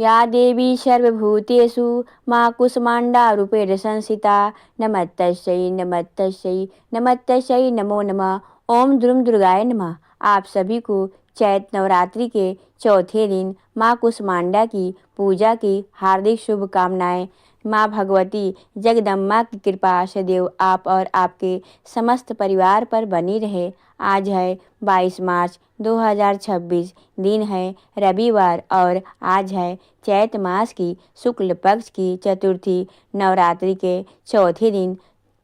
या देवी सर्वभूतेषु माँ कुसुमांडा रूपेण संस्थिता नमस्तस्यै नमस्तस्यै नमस्तस्यै नमो नमः। ओम द्रुम दुर्गाय नमः। आप सभी को चैत्र नवरात्रि के चौथे दिन माँ कुसुमांडा की पूजा की हार्दिक शुभकामनाएं। माँ भगवती जगदम्बा की कृपा सदैव आप और आपके समस्त परिवार पर बनी रहे। आज है 22 मार्च 2026, दिन है रविवार और आज है चैत्र मास की शुक्ल पक्ष की चतुर्थी। नवरात्रि के चौथे दिन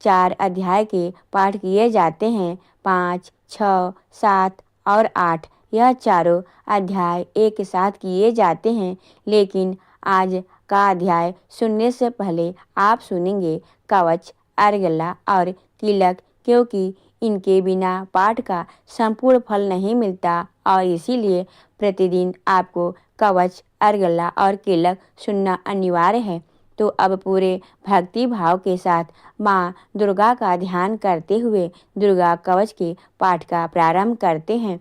4 अध्याय के पाठ किए जाते हैं। 5, 6, 7 और 8 यह चारों अध्याय एक साथ किए जाते हैं, लेकिन आज का अध्याय सुनने से पहले आप सुनेंगे कवच, अर्गला और तिलक, क्योंकि इनके बिना पाठ का संपूर्ण फल नहीं मिलता और इसीलिए प्रतिदिन आपको कवच, अर्गला और तिलक सुनना अनिवार्य है। तो अब पूरे भक्ति भाव के साथ माँ दुर्गा का ध्यान करते हुए दुर्गा कवच के पाठ का प्रारंभ करते हैं।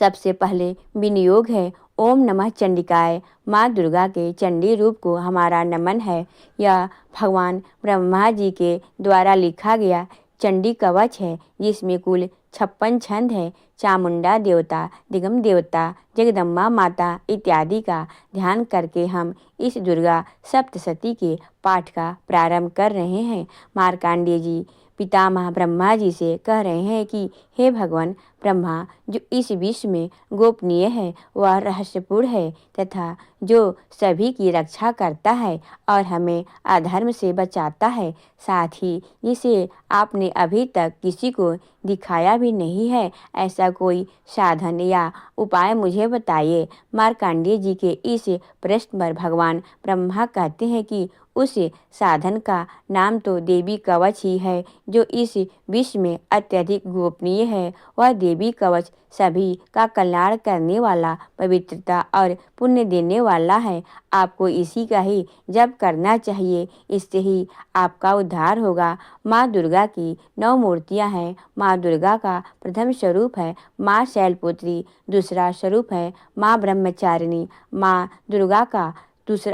सबसे पहले विनियोग है ओम नमः चंडिकाय। माँ दुर्गा के चंडी रूप को हमारा नमन है। यह भगवान ब्रह्मा जी के द्वारा लिखा गया चंडी कवच है, जिसमें कुल 56 छंद है। चामुंडा देवता, दिगम देवता, जगदम्बा माता इत्यादि का ध्यान करके हम इस दुर्गा सप्तशती के पाठ का प्रारंभ कर रहे हैं। मार्कंडेय जी पितामह ब्रह्मा जी से कह रहे हैं कि हे भगवान ब्रह्मा, जो इस विश्व में गोपनीय है वह रहस्यपूर्ण है तथा जो सभी की रक्षा करता है और हमें अधर्म से बचाता है, साथ ही इसे आपने अभी तक किसी को दिखाया भी नहीं है, ऐसा कोई साधन या उपाय मुझे बताइए। मार्कंडेय जी के इस प्रश्न पर भगवान ब्रह्मा कहते हैं कि उस साधन का नाम तो देवी कवच ही है, जो इस विश्व में अत्यधिक गोपनीय है। वह देवी कवच सभी का कल्याण करने वाला, पवित्रता और पुण्य देने वाला है। आपको इसी का ही जप करना चाहिए, इससे ही आपका उद्धार होगा। माँ दुर्गा की 9 मूर्तियाँ हैं। माँ दुर्गा का प्रथम स्वरूप है माँ शैलपुत्री, दूसरा स्वरूप है माँ ब्रह्मचारिणी। माँ दुर्गा का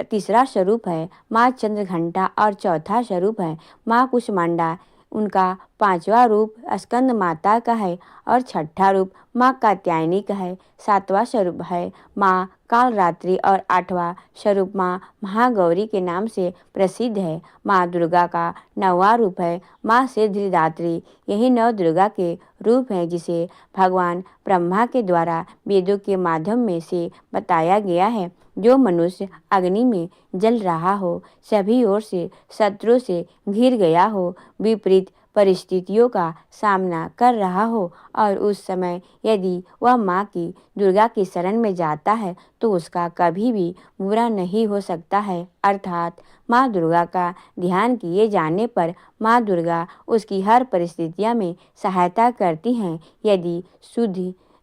तीसरा स्वरूप है माँ चंद्रघंटा और चौथा स्वरूप है माँ कुष्मांडा। उनका 5वां रूप स्कंद माता का है और 6ठा रूप माँ कात्यायनी का है। 7वां स्वरूप है माँ कालरात्रि और 8वां स्वरूप माँ महागौरी के नाम से प्रसिद्ध है। माँ दुर्गा का 9वां रूप है माँ सिद्धिदात्री। यही 9 दुर्गा के रूप हैं जिसे भगवान ब्रह्मा के द्वारा वेदों के माध्यम में से बताया गया है। जो मनुष्य अग्नि में जल रहा हो, सभी ओर से शत्रु से घिर गया हो, विपरीत परिस्थितियों का सामना कर रहा हो और उस समय यदि वह माँ की दुर्गा की शरण में जाता है तो उसका कभी भी बुरा नहीं हो सकता है। अर्थात माँ दुर्गा का ध्यान किए जाने पर माँ दुर्गा उसकी हर परिस्थितियों में सहायता करती हैं। यदि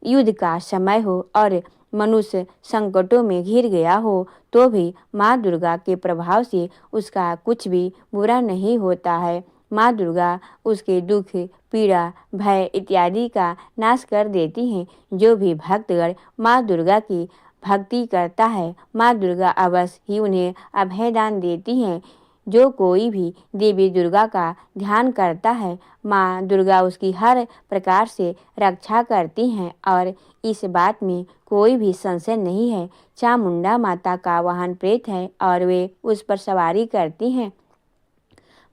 युद्ध का समय हो और मनुष्य संकटों में घिर गया हो तो भी माँ दुर्गा के प्रभाव से उसका कुछ भी बुरा नहीं होता है। माँ दुर्गा उसके दुख, पीड़ा, भय इत्यादि का नाश कर देती हैं। जो भी भक्तगण माँ दुर्गा की भक्ति करता है, माँ दुर्गा अवश्य ही उन्हें अभयदान देती हैं। जो कोई भी देवी दुर्गा का ध्यान करता है, माँ दुर्गा उसकी हर प्रकार से रक्षा करती हैं और इस बात में कोई भी संशय नहीं है। चामुंडा माता का वाहन प्रेत है और वे उस पर सवारी करती हैं।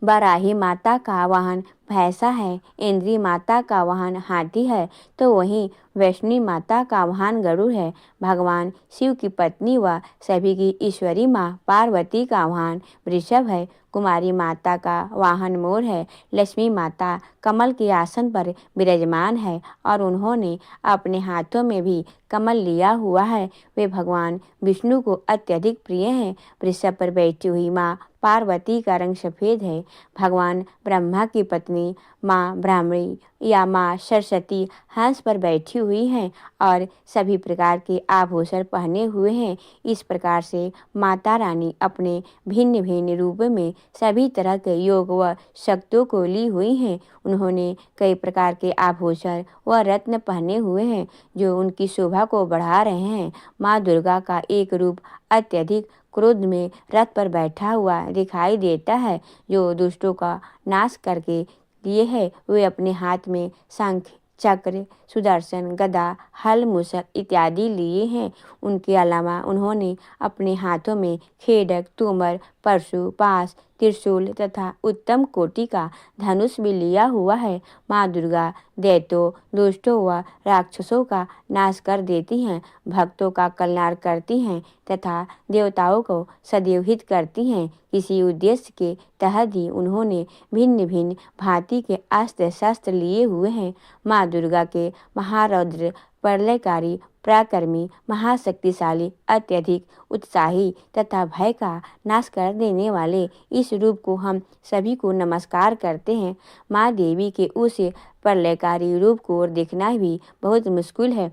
बराही माता का वाहन भैंसा है। इंद्री माता का वाहन हाथी है, तो वहीं वैष्णवी माता का वाहन गरुड़ है। भगवान शिव की पत्नी व सभी की ईश्वरी माँ पार्वती का वाहन वृषभ है। कुमारी माता का वाहन मोर है। लक्ष्मी माता कमल के आसन पर विराजमान है और उन्होंने अपने हाथों में भी कमल लिया हुआ है। वे भगवान विष्णु को अत्यधिक प्रिय हैं। वृषभ पर बैठी हुई माँ पार्वती का रंग सफ़ेद है। भगवान ब्रह्मा की पत्नी में माँ ब्राह्मणी या माँ सरस्वती हंस पर बैठी हुई हैं और सभी प्रकार के आभूषण पहने हुए हैं। इस प्रकार से माता रानी अपने भिन्न भिन्न रूप में सभी तरह के योग व शक्तियों को ली हुई हैं। उन्होंने कई प्रकार के आभूषण व रत्न पहने हुए हैं जो उनकी शोभा को बढ़ा रहे हैं। माँ दुर्गा का एक रूप अत्यधिक क्रोध में रथ पर बैठा हुआ दिखाई देता है जो दुष्टों का नाश करके लिए है। वे अपने हाथ में शंख चक्र सुदर्शन गदा हल मूसक इत्यादि लिए हैं। उनके अलावा उन्होंने अपने हाथों में खेडक तोमर परशु पास त्रिशूल तथा उत्तम कोटि का धनुष भी लिया हुआ है। माँ दुर्गा दैत्यों दुष्टों व राक्षसों का नाश कर देती हैं, भक्तों का कल्याण करती हैं तथा देवताओं को सदैव हित करती हैं। किसी उद्देश्य के तहत ही उन्होंने भिन्न भिन्न भांति के अस्त्र शस्त्र लिए हुए हैं। माँ दुर्गा के महारौद्र प्रलयकारी पराक्रमी महाशक्तिशाली अत्यधिक उत्साही तथा भय का नाश कर देने वाले इस रूप को हम सभी को नमस्कार करते हैं। माँ देवी के उस प्रलयकारी रूप को देखना भी बहुत मुश्किल है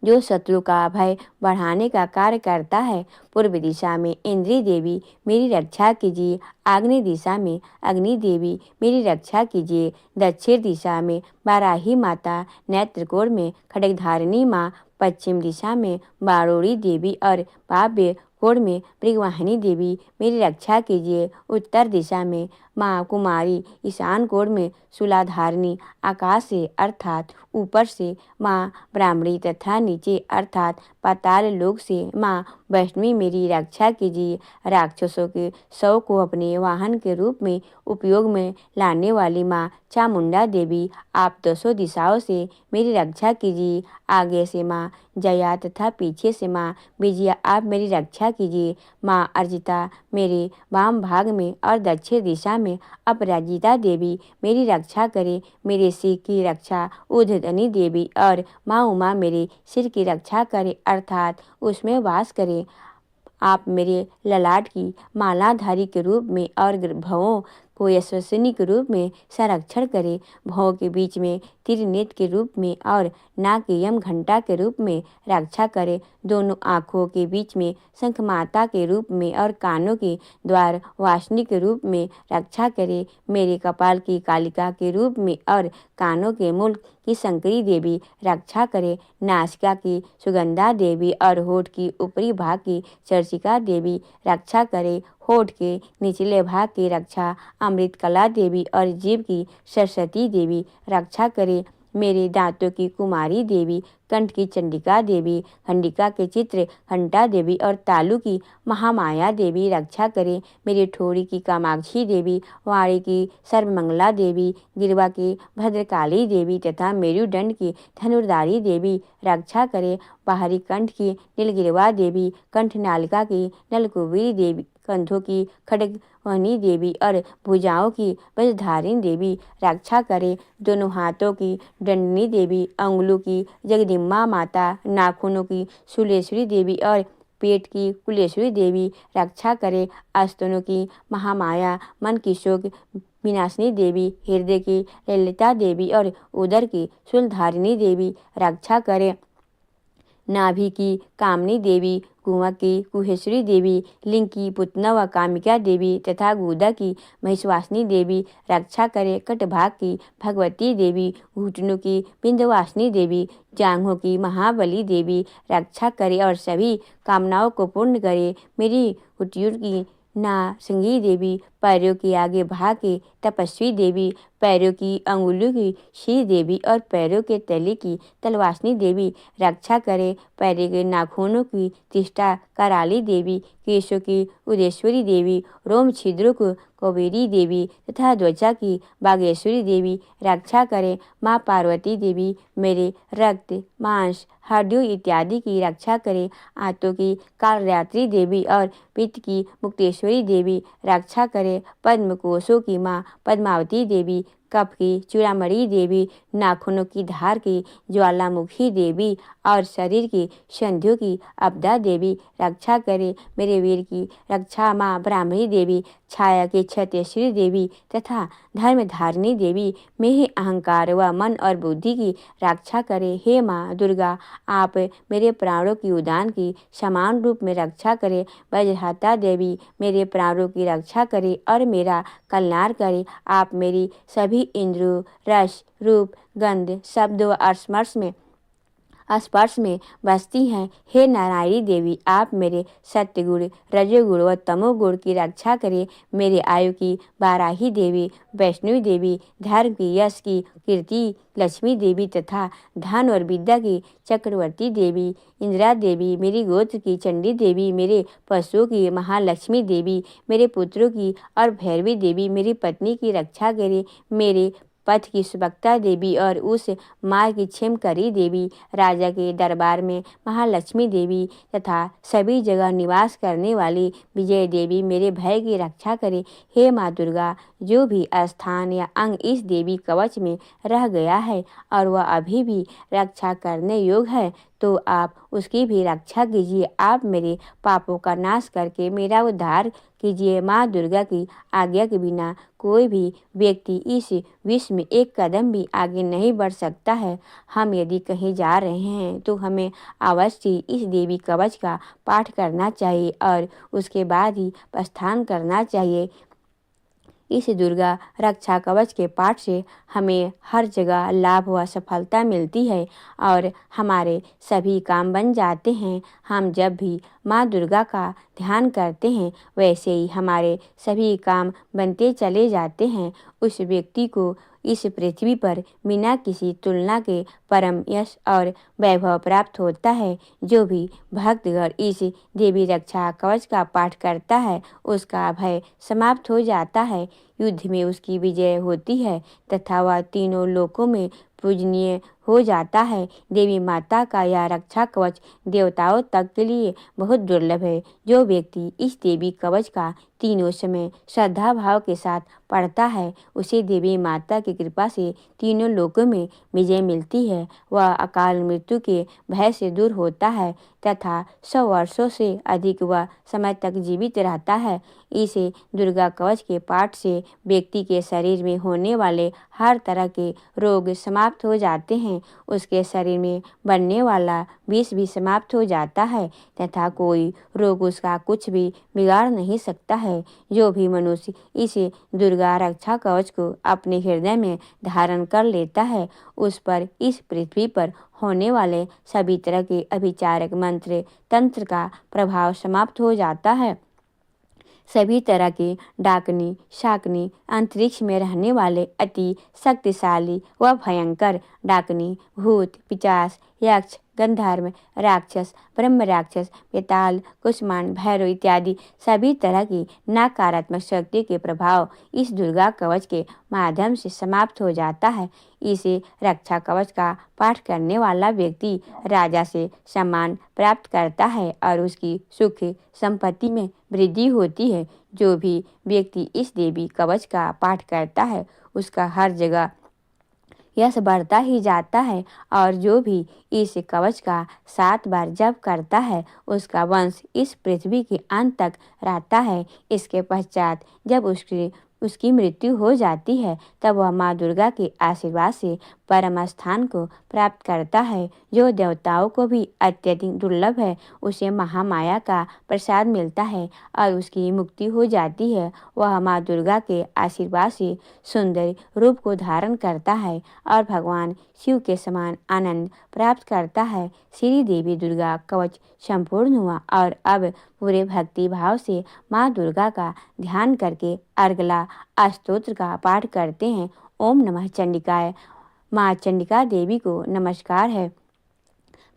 जो शत्रु का भय बढ़ाने का कार्य करता है। पूर्व दिशा में इंद्री देवी मेरी रक्षा कीजिए, आग्नेय दिशा में अग्नि देवी मेरी रक्षा कीजिए, दक्षिण दिशा में वाराही माता, नेत्रकोण में खड्गधारिणी माँ, पश्चिम दिशा में बारोड़ी देवी और पाव्य कोण में मृगवाहिनी देवी मेरी रक्षा कीजिए, उत्तर दिशा में माँ कुमारी, ईशान कोण में शूलाधारिणी, आकाश से अर्थात ऊपर से माँ ब्राह्मणी तथा नीचे अर्थात पाताल लोक से माँ वैष्णवी मेरी रक्षा कीजिए। राक्षसों के शव को अपने वाहन के रूप में उपयोग में लाने वाली माँ चामुंडा देवी आप दसों दिशाओं से मेरी रक्षा कीजिए। आगे से माँ जया तथा पीछे से माँ विजया आप मेरी रक्षा कीजिए। माँ अर्जिता मेरे वाम भाग में और दक्षिण दिशा में अपराजिता देवी मेरी रक्षा करे। मेरे सिर की रक्षा उद्धनी देवी और माँ उमा मेरे सिर की रक्षा करे अर्थात उसमें वास करे। आप मेरे ललाट की मालाधारी के रूप में और भवों को यशस्विनी के रूप में संरक्षण करे। भवों के बीच में त्रिनेत्र के रूप में और नाक के यम घंटा के रूप में रक्षा करे। दोनों आँखों के बीच में शंख माता के रूप में और कानों के द्वार वासनी के रूप में रक्षा करे। मेरे कपाल की कालिका के रूप में और कानों के मूल की शंकरी देवी रक्षा करे। नासिका की सुगंधा देवी और होठ की ऊपरी भाग की चर्चिका देवी रक्षा करे। होठ के निचले भाग की रक्षा अमृत कला देवी और जीभ की सरस्वती देवी रक्षा करे। मेरे दांतों की कुमारी देवी, कंठ की चंडिका देवी, खंडिका के चित्र घंटा देवी और तालु की महामाया देवी रक्षा करे। मेरी ठोड़ी की कामाक्षी देवी, वाणी की सर्वमंगला देवी, गिरवा की भद्रकाली देवी तथा मेरुदंड की धनुर्धारी देवी रक्षा करे। बाहरी कंठ की नीलगिरवा देवी, कंठ नालिका की नलकुबेरी देवी, कंधों की खड्गवाहिनी देवी और भुजाओं की वज्रधारिणी देवी रक्षा करे। दोनों हाथों की दंडनी देवी, अंगुलों की जगदम्बा माता, नाखूनों की शूलेश्वरी देवी और पेट की कुलेश्वरी देवी रक्षा करे। आस्तनों की महामाया, मन की शोक विनाशिनी देवी, हृदय की ललिता देवी और उदर की शूलधारिणी देवी रक्षा करे। नाभि की कामनी देवी, कुआं की कुहेश्वरी देवी, लिंग की पुतना व कामिका देवी तथा गुदा की महिषवासिनी देवी रक्षा करे। कटभाग की भगवती देवी, घुटनों की विंध्यवासिनी देवी, जांघों की महाबली देवी रक्षा करे और सभी कामनाओं को पूर्ण करे। मेरी कुटियों की नासंगी देवी, पैरों के आगे भाग की तपस्वी देवी, पैरों की अंगुलियों की श्री देवी और पैरों के तले की तलवासनी देवी रक्षा करे। पैरों के नाखूनों की तिष्ठा कराली देवी, केशों की उदेश्वरी देवी, रोम छिद्रों को कुबेरी देवी तथा त्वचा की बागेश्वरी देवी रक्षा करे। माँ पार्वती देवी मेरे रक्त मांस हड्डियों इत्यादि की रक्षा करे। आंतों की कालरात्रि देवी और पित्त की मुक्तेश्वरी देवी रक्षा करे। पद्म कोशों की माँ पद्मावती देवी, कफ की चूड़ामणि देवी, नाखूनों की धार की ज्वालामुखी देवी और शरीर की संधियों की आपदा देवी रक्षा करे। मेरे वीर की रक्षा माँ ब्राह्मणी देवी, छाया की क्षत्रियश्री देवी तथा धर्मधारिणी देवी मेरे अहंकार व मन और बुद्धि की रक्षा करे। हे माँ दुर्गा, आप मेरे प्राणों की उदान की समान रूप में रक्षा करे। वज्रहता देवी मेरे प्राणों की रक्षा करे और मेरा कल्याण करे। आप मेरी सभी इंद्रियों, रस, रूप, गंध, शब्द व स्पर्श में बसती हैं। हे नारायणी देवी, आप मेरे सत्यगुण, रजोगुण व तमोगुण की रक्षा करें। मेरे आयु की बाराही देवी, वैष्णवी देवी, धर्म की, यश की, कीर्ति, लक्ष्मी देवी तथा धन और विद्या की चक्रवर्ती देवी, इंदिरा देवी, मेरी गोत्र की चंडी देवी, मेरे पशुओं की महालक्ष्मी देवी, मेरे पुत्रों की और भैरवी देवी मेरी पत्नी की रक्षा करे। मेरे पथ की सुभक्ता देवी और उस मार्ग की क्षेमकरी देवी, राजा के दरबार में महालक्ष्मी देवी तथा सभी जगह निवास करने वाली विजय देवी मेरे भय की रक्षा करे। हे माँ दुर्गा, जो भी स्थान या अंग इस देवी कवच में रह गया है और वह अभी भी रक्षा करने योग्य है, तो आप उसकी भी रक्षा कीजिए। आप मेरे पापों का नाश करके मेरा उद्धार कीजिए। माँ दुर्गा की आज्ञा के बिना कोई भी व्यक्ति इस विश्व में एक कदम भी आगे नहीं बढ़ सकता है। हम यदि कहीं जा रहे हैं तो हमें अवश्य इस देवी कवच का पाठ करना चाहिए और उसके बाद ही प्रस्थान करना चाहिए। इस दुर्गा रक्षा कवच के पाठ से हमें हर जगह लाभ व सफलता मिलती है और हमारे सभी काम बन जाते हैं। हम जब भी माँ दुर्गा का ध्यान करते हैं वैसे ही हमारे सभी काम बनते चले जाते हैं। उस व्यक्ति को इस पृथ्वी पर बिना किसी तुलना के परम यश और वैभव प्राप्त होता है। जो भी भक्तगण इस देवी रक्षा कवच का पाठ करता है उसका भय समाप्त हो जाता है, युद्ध में उसकी विजय होती है तथा वह तीनों लोकों में पूजनीय हो जाता है। देवी माता का यह रक्षा कवच देवताओं तक के लिए बहुत दुर्लभ है। जो व्यक्ति इस देवी कवच का तीनों समय श्रद्धा भाव के साथ पढ़ता है उसे देवी माता की कृपा से तीनों लोकों में विजय मिलती है। वह अकाल मृत्यु के भय से दूर होता है तथा 100 वर्षों से अधिक वह समय तक जीवित रहता है। इसे दुर्गा कवच के पाठ से व्यक्ति के शरीर में होने वाले हर तरह के रोग समाप्त हो जाते हैं। उसके शरीर में बनने वाला विष भी समाप्त हो जाता है तथा कोई रोग उसका कुछ भी बिगाड़ नहीं सकता है। जो भी मनुष्य इस दुर्गा रक्षा कवच को अपने हृदय में धारण कर लेता है उस पर इस पृथ्वी पर होने वाले सभी तरह के अभिचारक मंत्र तंत्र का प्रभाव समाप्त हो जाता है। सभी तरह के डाकनी, शाकनी, अंतरिक्ष में रहने वाले अति शक्तिशाली व भयंकर डाकनी, भूत, पिशाच, यक्ष, गंधर्व, राक्षस, ब्रह्म राक्षस, बेताल, कुष्मांड, भैरव इत्यादि सभी तरह की नकारात्मक शक्ति के प्रभाव इस दुर्गा कवच के माध्यम से समाप्त हो जाता है। इसे रक्षा कवच का पाठ करने वाला व्यक्ति राजा से सम्मान प्राप्त करता है और उसकी सुख संपत्ति में वृद्धि होती है। जो भी व्यक्ति इस देवी कवच का पाठ करता है उसका हर जगह यश बढ़ता ही जाता है और जो भी इस कवच का 7 बार जप करता है उसका वंश इस पृथ्वी के अंत तक रहता है। इसके पश्चात जब उसकी मृत्यु हो जाती है तब वह माँ दुर्गा के आशीर्वाद से परम स्थान को प्राप्त करता है। जो देवताओं को भी अत्यधिक दुर्लभ है उसे महामाया का प्रसाद मिलता है और उसकी मुक्ति हो जाती है। वह माँ दुर्गा के आशीर्वाद से सुंदर रूप को धारण करता है और भगवान शिव के समान आनंद प्राप्त करता है। श्री देवी दुर्गा कवच संपूर्ण हुआ और अब पूरे भक्ति भाव से माँ दुर्गा का ध्यान करके अर्गला स्तोत्र का पाठ करते हैं। ओम नमः चंडिकाय। माँ चंडिका देवी को नमस्कार है।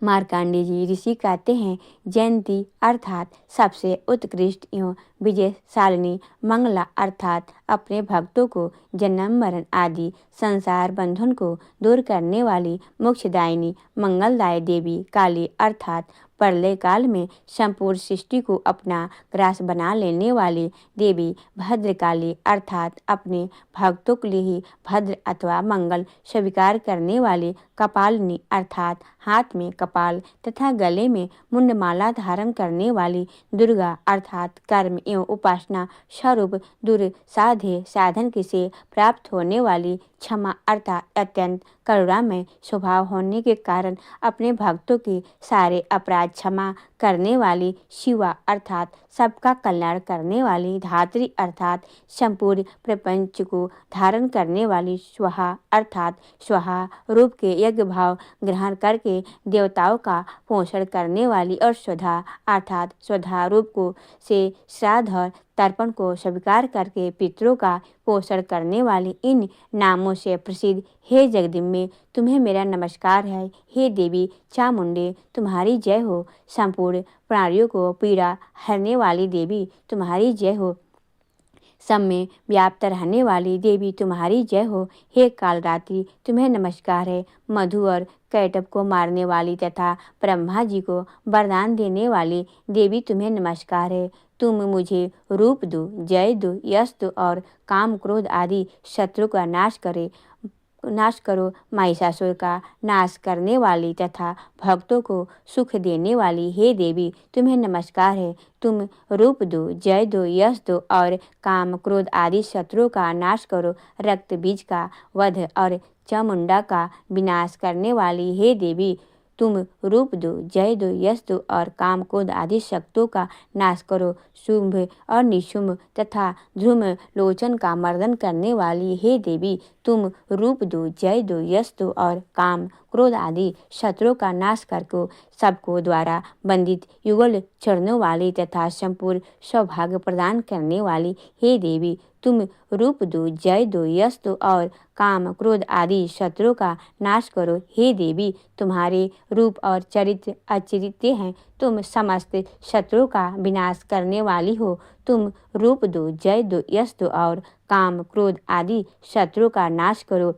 मार्कंडेय जी ऋषि कहते हैं, जयंती अर्थात सबसे उत्कृष्ट एवं विजयशालिनी मंगला अर्थात अपने भक्तों को जन्म मरण आदि संसार बंधन को दूर करने वाली मोक्षदायिनी मंगलदाय देवी काली अर्थात प्रलय काल में संपूर्ण सृष्टि को अपना ग्रास बना लेने वाली देवी भद्रकाली अर्थात अपने भक्तों के लिए ही भद्र अथवा मंगल स्वीकार करने वाली कपालिनी अर्थात हाथ में कपाल तथा गले में मुंडमाला धारण करने वाली दुर्गा अर्थात कर्म एवं उपासना स्वरूप दुर्साध्य साधन से प्राप्त होने वाली क्षमा अर्थात अत्यंत करुणामय स्वभाव होने के कारण अपने भक्तों के सारे अपराध क्षमा करने वाली शिवा अर्थात सबका कल्याण करने वाली धात्री अर्थात संपूर्ण प्रपंच को धारण करने वाली स्वाहा अर्थात स्वाहा रूप के यज्ञ भाव ग्रहण करके देवताओं का पोषण करने वाली और स्वधा अर्थात स्वधा रूप को से श्राद्ध और तर्पण को स्वीकार करके पितरों का पोषण करने वाली इन नामों से प्रसिद्ध हे जगदम्बे तुम्हें मेरा नमस्कार है। हे देवी चामुंडे तुम्हारी जय हो। संपूर्ण प्राणियों को पीड़ा हरने वाली देवी तुम्हारी जय हो। सब में व्याप्त रहने वाली देवी तुम्हारी जय हो। हे कालरात्रि तुम्हें नमस्कार है। मधु और कैटब को मारने वाली तथा ब्रह्मा जी को वरदान देने वाली देवी तुम्हें नमस्कार है। तुम मुझे रूप दो, जय दो, यश दो और काम क्रोध आदि शत्रु का नाश करो। महिषासुर का नाश करने वाली तथा भक्तों को सुख देने वाली हे देवी तुम्हें नमस्कार है। तुम रूप दो, जय दो, यश दो और काम क्रोध आदि शत्रुओं का नाश करो। रक्त बीज का वध और चामुंडा का विनाश करने वाली हे देवी तुम रूप दो, जय दो, यश दो और काम क्रोध आदि शक्तियों का नाश करो। शुंभ और निशुंभ तथा ध्रुम लोचन का मर्दन करने वाली हे देवी तुम रूप दो, जय दो, यश दो और काम क्रोध आदि शत्रुओं का नाश करके सबको द्वारा बंदित युगल चरणों वाली तथा संपूर्ण सौभाग्य प्रदान करने वाली हे देवी तुम रूप दो, जय दो, यश दो और काम क्रोध आदि शत्रुओं का नाश करो। हे देवी तुम्हारे रूप और चरित्र अचिरित्य हैं। तुम समस्त शत्रुओं का विनाश करने वाली हो। तुम रूप दो, जय दो, यश दो और काम क्रोध आदि शत्रुओं का नाश करो।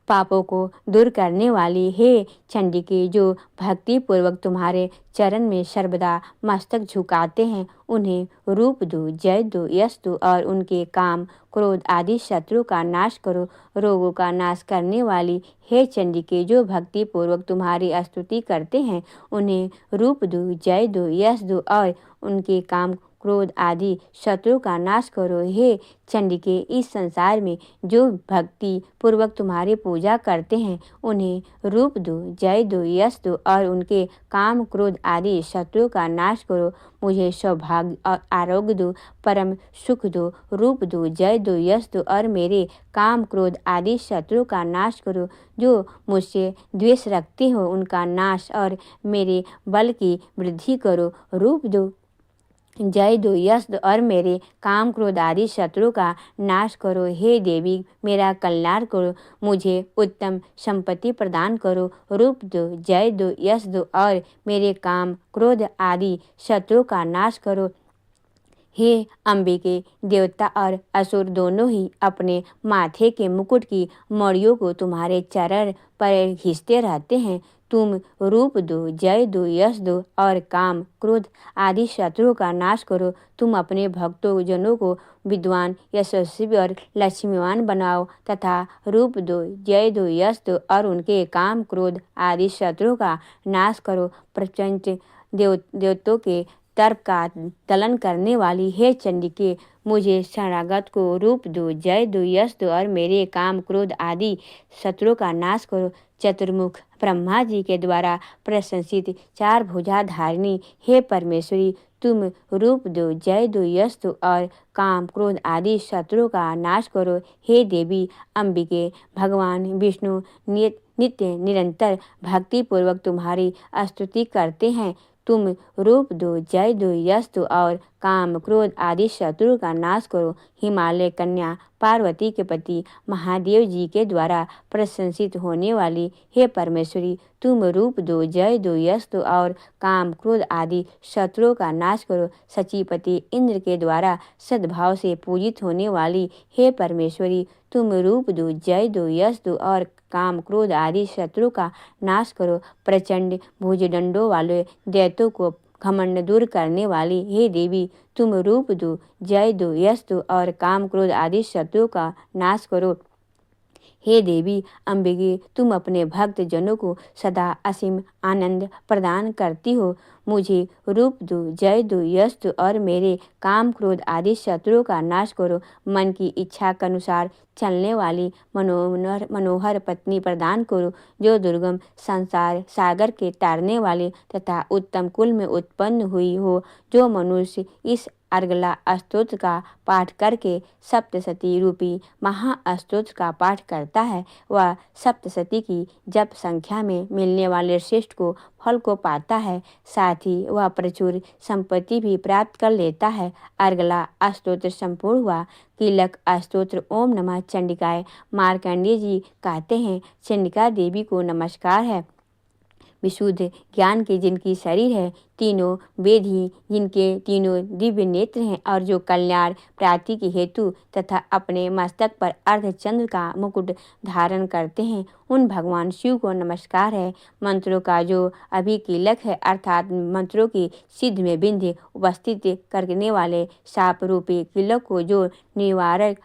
पापों को दूर करने वाली हे चंडिके जो भक्ति पूर्वक तुम्हारे चरण में सर्वदा मस्तक झुकाते हैं उन्हें रूप दो, जय दो, यश दो और उनके काम क्रोध आदि शत्रु का नाश करो। रोगों का नाश करने वाली हे चंडिके जो भक्ति पूर्वक तुम्हारी स्तुति करते हैं उन्हें रूप दो, जय दो, यश दो और उनके काम क्रोध आदि शत्रु का नाश करो। हे चंडिके इस संसार में जो भक्ति पूर्वक तुम्हारी पूजा करते हैं उन्हें रूप दो, जय दो, यश दो और उनके काम क्रोध आदि शत्रुओं का नाश करो। मुझे सौभाग्य और आरोग्य दो, परम सुख दो, रूप दो, जय दो, यश दो और मेरे काम क्रोध आदि शत्रुओं का नाश करो। जो मुझसे द्वेष रखते हो उनका नाश और मेरे बल की वृद्धि करो। रूप दो, जय दो, यश दो और मेरे काम क्रोध आदि शत्रुओं का नाश करो। हे देवी मेरा कल्याण करो, मुझे उत्तम संपत्ति प्रदान करो। रूप दो, जय दो, यश दो और मेरे काम क्रोध आदि शत्रुओं का नाश करो। हे अंबिके देवता और असुर दोनों ही अपने माथे के मुकुट की मड़ियों को तुम्हारे चरण पर घिसते रहते हैं। तुम रूप दो, जय दो, यश दो और काम क्रोध आदि शत्रुओं का नाश करो। तुम अपने भक्तों जनों को विद्वान, यशस्वी और लक्ष्मीवान बनाओ तथा रूप दो, जय दो, यश दो और उनके काम क्रोध आदि शत्रुओं का नाश करो। प्रपंच देवतों के तर्क का दलन करने वाली हे चंडिके मुझे शरणागत को रूप दो, जय दो, यश दो और मेरे काम क्रोध आदि शत्रुओं का नाश करो। चतुर्मुख ब्रह्मा जी के द्वारा प्रशंसित चार भुजा धारिणी हे परमेश्वरी तुम रूप दो, जय दो, यश दो और काम क्रोध आदि शत्रुओं का नाश करो। हे देवी अंबिके भगवान विष्णु नित्य निरंतर भक्ति पूर्वक तुम्हारी स्तुति करते हैं। तुम रूप दो, जय दो, यश दो और काम क्रोध आदि शत्रु का नाश करो। हिमालय कन्या पार्वती के पति महादेव जी के द्वारा प्रशंसित होने वाली हे परमेश्वरी, तुम रूप दो, जय दो, यश दो और काम क्रोध आदि शत्रुओं का नाश करो। सचीपति इंद्र के द्वारा सद्भाव से पूजित होने वाली हे परमेश्वरी, तुम रूप दो, जय दो, यश दो और काम क्रोध आदि शत्रु का नाश करो। प्रचंड भुजदंडों वाले दैत्यों को घमंड दूर करने वाली हे देवी, तुम रूप दो, जय दो, यश दो और काम क्रोध आदि शत्रुओं का नाश करो। हे देवी अम्बिके, तुम अपने भक्त जनों को सदा असीम आनंद प्रदान करती हो। मुझे रूप दो, जय दो, यश दो और मेरे काम क्रोध आदि शत्रुओं का नाश करो। मन की इच्छा के अनुसार चलने वाली मनोहर पत्नी प्रदान करो, जो दुर्गम संसार सागर के तारने वाले तथा उत्तम कुल में उत्पन्न हुई हो। जो मनुष्य इस अर्गला स्तोत्र का पाठ करके सप्तशती रूपी महास्तोत्र का पाठ करता है, वह सप्तशती की जप संख्या में मिलने वाले श्रेष्ठ को फल को पाता है। साथ ही वह प्रचुर संपत्ति भी प्राप्त कर लेता है। अर्गला स्तोत्र संपूर्ण हुआ। कीलक स्तोत्र। ओम नमः चंडिकाय। मार्कंडेय जी कहते हैं, चंडिका देवी को नमस्कार है। विशुद्ध ज्ञान के जिनकी शरीर है, तीनों वेद ही जिनके तीनों दिव्य नेत्र हैं और जो कल्याण प्राप्ति के हेतु तथा अपने मस्तक पर अर्धचंद्र का मुकुट धारण करते हैं, उन भगवान शिव को नमस्कार है। मंत्रों का जो अभिकीलक है, अर्थात मंत्रों की सिद्ध में बिंध्य उपस्थित करने वाले साप रूपी कीलक को जो निवारक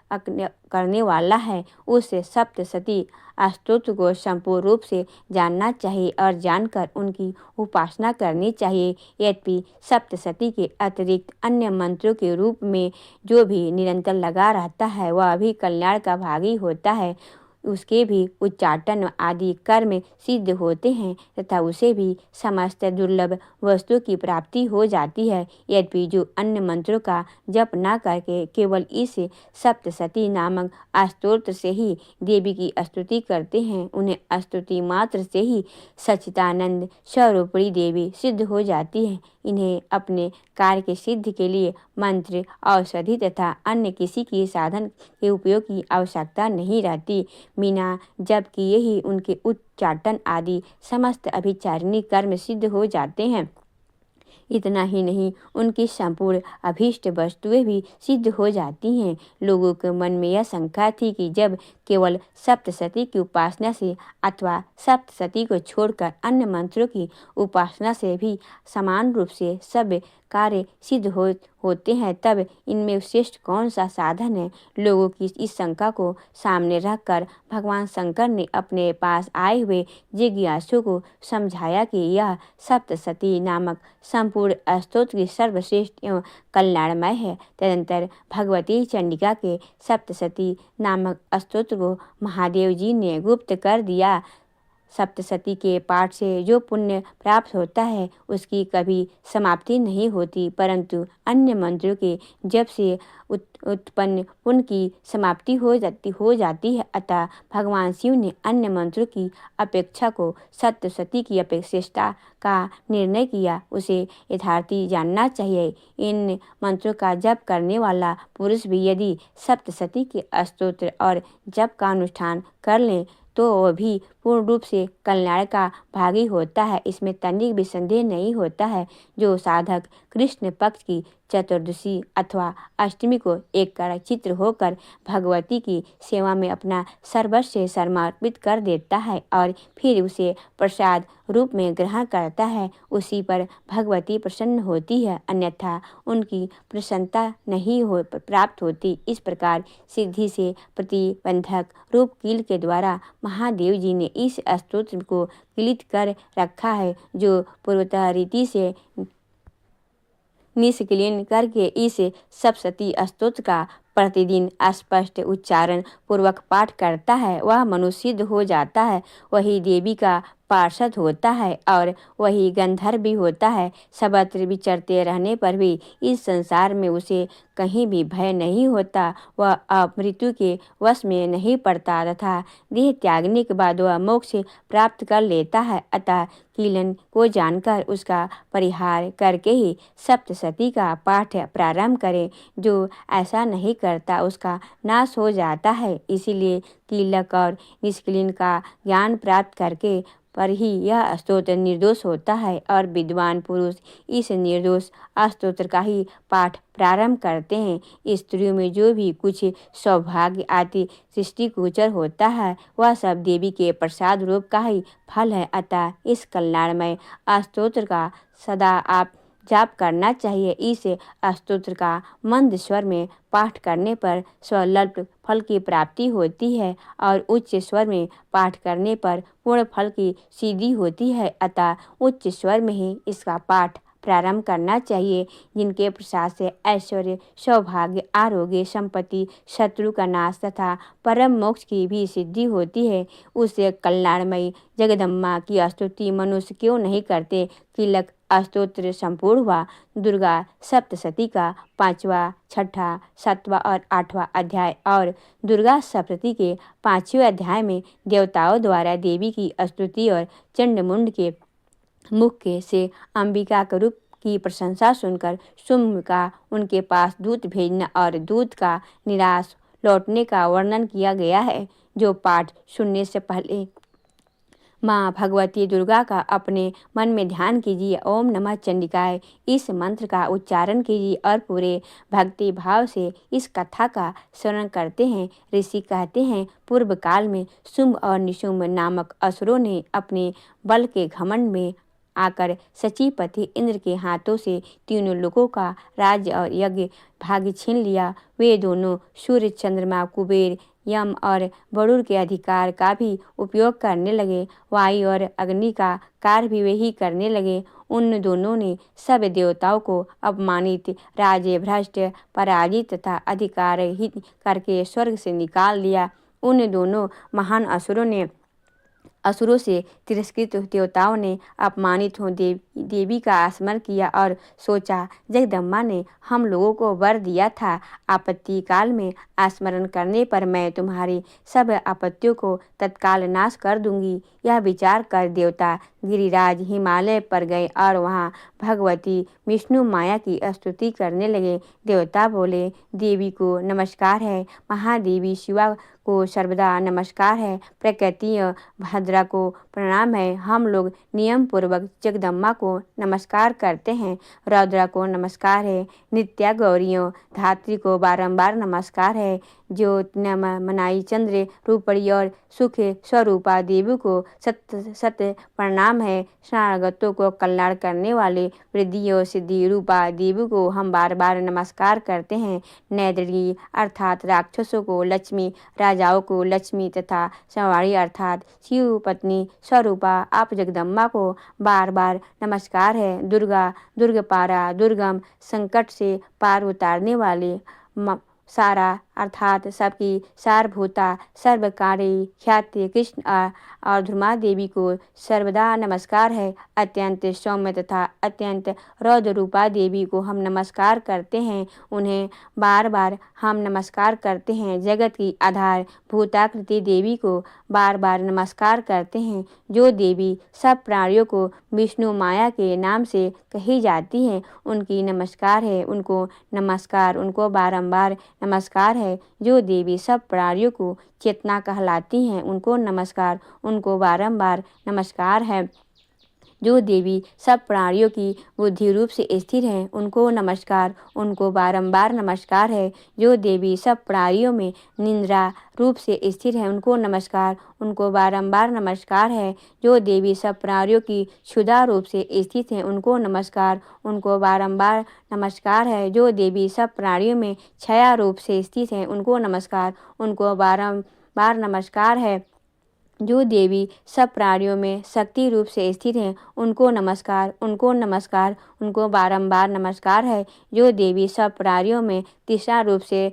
करने वाला है, उस सप्तशती स्तोत्र को संपूर्ण रूप से जानना चाहिए और जानकर उनकी उपासना करनी चाहिए। यद्यपि सप्तशती के अतिरिक्त अन्य मंत्रों के रूप में जो भी निरंतर लगा रहता है, वह भी कल्याण का भागी होता है। उसके भी उच्चाटन आदि कर्म सिद्ध होते हैं तथा उसे भी समस्त दुर्लभ वस्तु की प्राप्ति हो जाती है। यद्यपि जो अन्य मंत्रों का जप न करके केवल इस सप्तशती नामक स्तोत्र से ही देवी की स्तुति करते हैं, उन्हें स्तुति मात्र से ही सच्चिदानंद स्वरूपिणी देवी सिद्ध हो जाती है। इन्हें अपने कार्य के सिद्धि के लिए मंत्र, औषधि तथा अन्य किसी की साधन के उपयोग की आवश्यकता नहीं रहती। बिना जप किए ही उनके उच्चाटन आदि समस्त अभिचारिणी कर्म सिद्ध हो जाते हैं। इतना ही नहीं, उनकी संपूर्ण अभीष्ट वस्तुएं भी सिद्ध हो जाती हैं। लोगों के मन में यह शंका थी कि जब केवल सप्तशती की उपासना से अथवा सप्तशती को छोड़कर अन्य मंत्रों की उपासना से भी समान रूप से सब कार्य सिद्ध होते हैं, तब इनमें श्रेष्ठ कौन सा साधन है। लोगों की इस शंका को सामने रखकर भगवान शंकर ने अपने पास आए हुए जिज्ञासु को समझाया कि यह सप्तशती नामक संपूर्ण स्तोत्र सर्वश्रेष्ठ एवं कल्याणमय है। तदंतर भगवती चंडिका के सप्तशती नामक स्तोत्र को महादेव जी ने गुप्त कर दिया। सप्तशती के पाठ से जो पुण्य प्राप्त होता है, उसकी कभी समाप्ति नहीं होती, परंतु अन्य मंत्रों के जप से उत्पन्न पुण्य की समाप्ति हो जाती है। अतः भगवान शिव ने अन्य मंत्रों की अपेक्षा को सप्तशती की अपेक्षितता का निर्णय किया। उसे यथार्थी जानना चाहिए। इन मंत्रों का जप करने वाला पुरुष भी यदि सप्तशती के स्तोत्र और जप का अनुष्ठान कर ले, तो वह भी पूर्ण रूप से कल्याण का भागी होता है। इसमें तनिक भी संदेह नहीं होता है। जो साधक कृष्ण पक्ष की चतुर्दशी अथवा अष्टमी को एक चित्र होकर भगवती की सेवा में अपना सर्वस्व समर्पित कर देता है और फिर उसे प्रसाद रूप में ग्रहण करता है, उसी पर भगवती प्रसन्न होती है, अन्यथा उनकी प्रसन्नता नहीं प्राप्त होती। इस प्रकार सिद्धि से प्रतिबंधक रूप कील के द्वारा महादेव जी ने इस स्तोत्र को किलित कर रखा है, जो पूर्वतः रीति से निष्क्रियण करके इस सप्तशती स्तोत्र का प्रतिदिन स्पष्ट उच्चारण पूर्वक पाठ करता है, वह मनुष्य सिद्ध हो जाता है। वही देवी का पार्षद होता है और वही गंधर्व भी होता है। सर्वत्र विचरते रहने पर भी इस संसार में उसे कहीं भी भय नहीं होता। वह अब मृत्यु के वश में नहीं पड़ता तथा देह त्यागने के बाद वह मोक्ष प्राप्त कर लेता है। अतः कीलन को जानकर उसका परिहार करके ही सप्तशती का पाठ प्रारंभ करें। जो ऐसा नहीं करता उसका नाश हो जाता है। इसीलिए कीलक और निष्किलीन का ज्ञान प्राप्त करके पर ही यह स्तोत्र निर्दोष होता है और विद्वान पुरुष इस निर्दोष स्तोत्र का ही पाठ प्रारंभ करते हैं। स्त्रियों में जो भी कुछ सौभाग्य आदि सृष्टि गोचर होता है वह सब देवी के प्रसाद रूप का ही फल है। अतः इस कल्याणमय स्तोत्र का सदा आप जाप करना चाहिए। इस स्तोत्र का मंद स्वर में पाठ करने पर स्वल्प फल की प्राप्ति होती है और उच्च स्वर में पाठ करने पर पूर्ण फल की सिद्धि होती है। अतः उच्च स्वर में ही इसका पाठ प्रारंभ करना चाहिए। जिनके प्रसाद से ऐश्वर्य, सौभाग्य, आरोग्य, संपत्ति, शत्रु का नाश तथा परम मोक्ष की भी सिद्धि होती है, उससे कल्याणमयी जगदम्बा की स्तुति मनुष्य क्यों नहीं करते। कीलक स्तोत्र संपूर्ण हुआ। दुर्गा सप्तशती का 5वां, 6ठा, 7वां और 8वां अध्याय। और दुर्गा सप्तशती के 5वें अध्याय में देवताओं द्वारा देवी की स्तुति और चंडमुंड के मुख के से अंबिका के रूप की प्रशंसा सुनकर शुंभ का उनके पास दूत भेजना और दूत का निराश लौटने का वर्णन किया गया है। जो पाठ सुनने से पहले माँ भगवती दुर्गा का अपने मन में ध्यान कीजिए। ओम नमः चंडिकाय इस मंत्र का उच्चारण कीजिए और पूरे भक्ति भाव से इस कथा का श्रवण करते हैं। ऋषि कहते हैं, पूर्व काल में शुंभ और निशुंभ नामक असुरों ने अपने बल के घमंड में आकर सचीपति इंद्र के हाथों से तीनों लोगों का राज्य और यज्ञ भाग्य छीन लिया। वे दोनों सूर्य, चंद्रमा, कुबेर, यम और वरुण के अधिकार का भी उपयोग करने लगे। वायु और अग्नि का कार्य भी वे ही करने लगे। उन दोनों ने सब देवताओं को अपमानित, राज्य भ्रष्ट, पराजित तथा अधिकारहीन करके स्वर्ग से निकाल दिया। उन दोनों महान असुरों से तिरस्कृत देवताओं ने अपमानित हो देवी का स्मरण किया और सोचा, जगदम्बा ने हम लोगों को वर दिया था, आपत्ति काल में स्मरण करने पर मैं तुम्हारी सब आपत्तियों को तत्काल नाश कर दूंगी। यह विचार कर देवता गिरिराज हिमालय पर गए और वहाँ भगवती विष्णु माया की स्तुति करने लगे। देवता बोले, देवी को नमस्कार है, महादेवी शिवा को सर्वदा नमस्कार है, प्रकृति भद्रा को प्रणाम है। हम लोग नियम पूर्वक जगदम्बा को नमस्कार करते हैं। रौद्रा को नमस्कार है, नित्या गौरियों धात्री को बारंबार नमस्कार है। ज्योतिर्नम मनाई चंद्र रूपड़ी और सुख स्वरूपा देवी को सत प्रणाम है। शरणागतों को कल्याण करने वाले वृद्धि और सिद्धि रूपा देवी को हम बार बार नमस्कार करते हैं। नैद्री अर्थात राक्षसों को लक्ष्मी, राजाओं को लक्ष्मी तथा संवारी अर्थात शिव पत्नी स्वरूपा आप जगदम्बा को बार बार नमस्कार है। दुर्गा दुर्गपारा दुर्गम संकट से पार उतारने वाले सारा अर्थात सबकी सारभूता सर्वकारी ख्याति कृष्ण और ध्रुमा देवी को सर्वदा नमस्कार है। अत्यंत सौम्य तथा अत्यंत रौद्र रूपा देवी को हम नमस्कार करते हैं। उन्हें बार बार हम नमस्कार करते हैं। जगत की आधार भूताकृति देवी को बार बार नमस्कार करते हैं। जो देवी सब प्राणियों को विष्णु माया के नाम से कही जाती हैं, उनकी नमस्कार है, उनको नमस्कार, उनको बारंबार नमस्कार है। जो देवी सब प्राणियों को चेतना कहलाती हैं, उनको नमस्कार, उनको बारंबार नमस्कार है। जो देवी सब प्राणियों की बुद्धि रूप से स्थिर हैं, उनको नमस्कार, उनको बारंबार नमस्कार है। जो देवी सब प्राणियों में निंद्रा रूप से स्थिर है, उनको नमस्कार, उनको बारंबार नमस्कार है। जो देवी सब प्राणियों की क्षुधा रूप से स्थित हैं, उनको नमस्कार, उनको बारंबार नमस्कार है। जो देवी सब प्राणियों में छाया रूप से स्थित हैं, उनको नमस्कार, उनको बारंबार नमस्कार है। जो देवी सब प्राणियों में शक्ति रूप से स्थित हैं, उनको नमस्कार, उनको नमस्कार, उनको बारंबार नमस्कार है। जो देवी सब प्राणियों में तृष्णा रूप से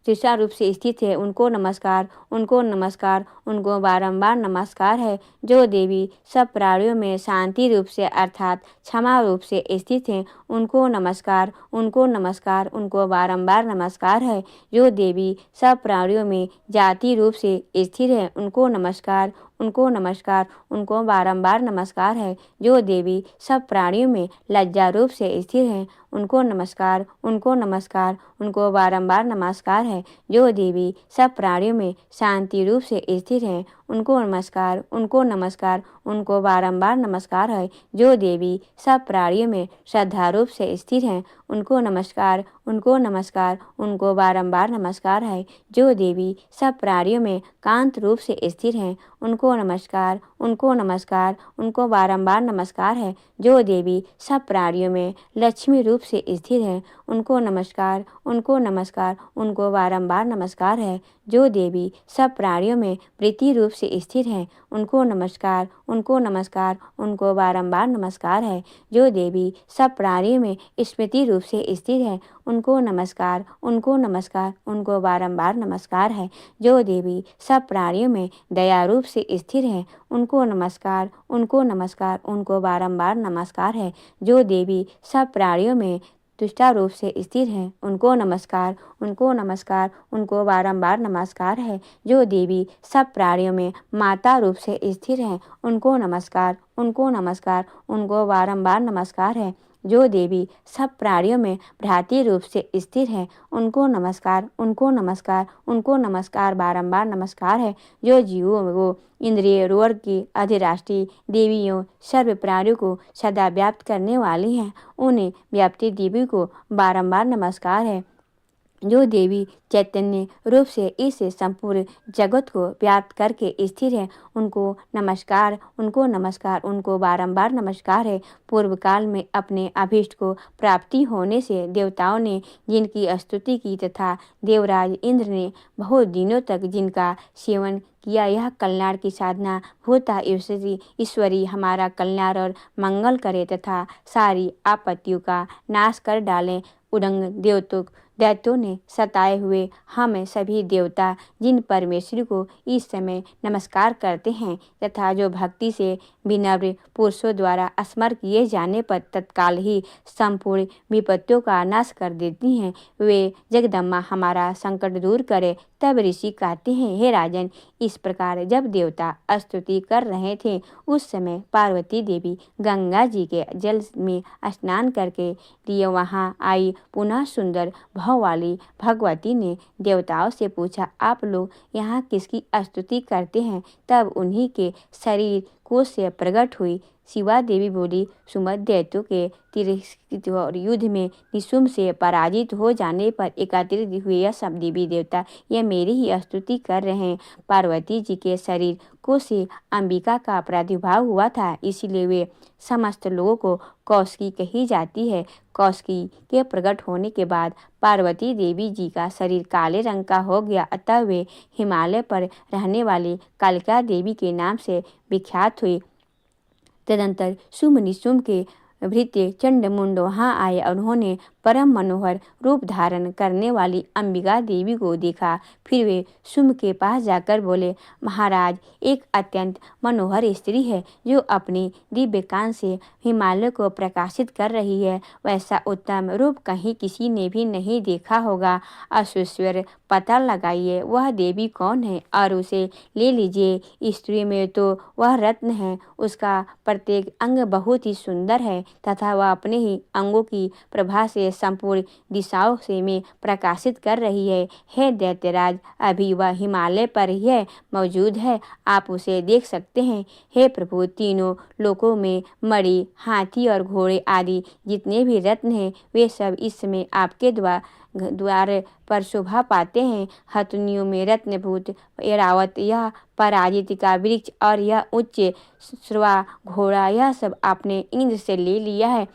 तीसरा रूप से स्थित है उनको नमस्कार, उनको नमस्कार, उनको बारंबार नमस्कार है। जो देवी सब प्राणियों में शांति रूप से अर्थात क्षमा रूप से स्थित हैं उनको नमस्कार, उनको नमस्कार, उनको बारंबार नमस्कार है। जो देवी सब प्राणियों में जाति रूप से स्थिर है उनको नमस्कार, उनको नमस्कार, उनको बारंबार नमस्कार है। जो देवी सब प्राणियों में लज्जा रूप से स्थिर है उनको नमस्कार, उनको नमस्कार, उनको बारंबार नमस्कार है। जो देवी सब प्राणियों में शांति रूप से स्थिर है उनको नमस्कार, उनको नमस्कार, उनको बारंबार नमस्कार है। जो देवी सब प्राणियों में श्रद्धा रूप से स्थिर है उनको नमस्कार, उनको नमस्कार, उनको बारंबार नमस्कार है। जो देवी सब प्राणियों में कांत रूप से स्थिर हैं उनको नमस्कार, उनको नमस्कार, उनको बारंबार नमस्कार है। जो देवी सब प्राणियों में लक्ष्मी रूप से स्थिर है उनको नमस्कार, उनको नमस्कार, उनको बारंबार नमस्कार है। जो देवी सब प्राणियों में प्रीति रूप से स्थिर है उनको नमस्कार, उनको नमस्कार, उनको बारंबार नमस्कार है। जो देवी सब प्राणियों में स्मृति रूप से स्थिर है उनको नमस्कार, उनको नमस्कार, उनको बारंबार नमस्कार है। जो देवी सब प्राणियों में दया रूप से स्थिर है उनको नमस्कार, उनको नमस्कार, उनको बारंबार नमस्कार है। जो देवी सब प्राणियों में तुष्टा रूप से स्थिर है उनको नमस्कार, उनको नमस्कार, उनको बारंबार नमस्कार है। जो देवी सब प्राणियों में माता रूप से स्थिर है उनको नमस्कार, उनको नमस्कार, उनको बारंबार नमस्कार है। जो देवी सब प्राणियों में भ्रातृ रूप से स्थिर है उनको नमस्कार, उनको नमस्कार, उनको नमस्कार, बारंबार नमस्कार है। जो जीवों को इंद्रिय रोग की अधिराष्ट्रीय देवियों सर्व प्राणियों को सदा व्याप्त करने वाली हैं उन्हें व्याप्ति देवी को बारंबार नमस्कार है। जो देवी चैतन्य रूप से इस संपूर्ण जगत को व्याप्त करके स्थिर है उनको नमस्कार, उनको नमस्कार, उनको बारंबार नमस्कार है। पूर्व काल में अपने अभीष्ट को प्राप्ति होने से देवताओं ने जिनकी स्तुति की तथा देवराज इंद्र ने बहुत दिनों तक जिनका सेवन किया, यह कल्याण की साधना होता ईश्वरी हमारा कल्याण और मंगल करे तथा सारी आपत्तियों का नाश कर डालें। उदंग दैत्यों ने सताए हुए हम सभी देवता जिन परमेश्वरी को इस समय नमस्कार करते हैं तथा जो भक्ति से विनम्र पुरुषों द्वारा स्मरण किए जाने पर तत्काल ही संपूर्ण विपत्तियों का नाश कर देती हैं, वे जगदम्बा हमारा संकट दूर करे। तब ऋषि कहते हैं, हे राजन, इस प्रकार जब देवता स्तुति कर रहे थे उस समय पार्वती देवी गंगा जी के जल में स्नान करके लिए वहाँ आई। पुनः सुंदर भाव वाली भगवती ने देवताओं से पूछा, आप लोग यहाँ किसकी स्तुति करते हैं? तब उन्हीं के शरीर कोश से प्रकट हुई शिवा देवी बोली, सुमत दैत्यों के तिरस्कृत और युद्ध में निशुम्भ से पराजित हो जाने पर एकत्रित हुए यह सब देवी देवता यह मेरी ही स्तुति कर रहे हैं। पार्वती जी के शरीर को से अंबिका का प्रादुर्भाव हुआ था, इसीलिए वे समस्त लोगों को कौशिकी कही जाती है। कौशिकी के प्रकट होने के बाद पार्वती देवी जी का शरीर काले रंग का हो गया, अतः वे हिमालय पर रहने वाली कालिका देवी के नाम से विख्यात हुई। तदंतर शुंभ निशुंभ के भृत्य चंडमुंड वहाँ आए और उन्होंने परम मनोहर रूप धारण करने वाली अंबिका देवी को देखा। फिर वे शुंभ के पास जाकर बोले, महाराज, एक अत्यंत मनोहर स्त्री है जो अपनी दिव्य कांत से हिमालय को प्रकाशित कर रही है। वैसा उत्तम रूप कहीं किसी ने भी नहीं देखा होगा। अश्वेश्वर पता लगाइए वह देवी कौन है और उसे ले लीजिए। स्त्री में तो वह रत्न है, उसका प्रत्येक अंग बहुत ही सुंदर है तथा वह अपने ही अंगों की प्रभा से संपूर्ण दिशाओं से में प्रकाशित कर रही है। हे दैत्यराज, अभी वह हिमालय पर ही मौजूद है, आप उसे देख सकते हैं। हे प्रभु, तीनों लोकों में मणि, हाथी और घोड़े आदि जितने भी रत्न हैं वे सब इस समय आपके द्वार पर शोभा पाते हैं। हथुनियों में रत्नभूत ऐरावत, यह पराजित का वृक्ष और यह उच्च श्रवा घोड़ा, यह सब आपने इंद्र से ले लिया है।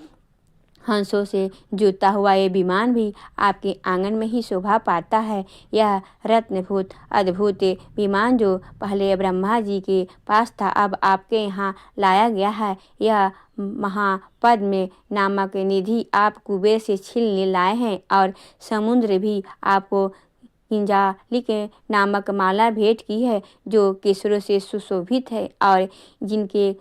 हंसों से जुता हुआ ये विमान भी आपके आंगन में ही शोभा पाता है। यह रत्नभूत अद्भुत विमान जो पहले ब्रह्मा जी के पास था अब आपके यहाँ लाया गया है। यह महापद्म नामक निधि आप कुबेर से छीन ले लाए हैं और समुद्र भी आपको किंजालिक नामक माला भेंट की है, जो केसरों से सुशोभित है और जिनके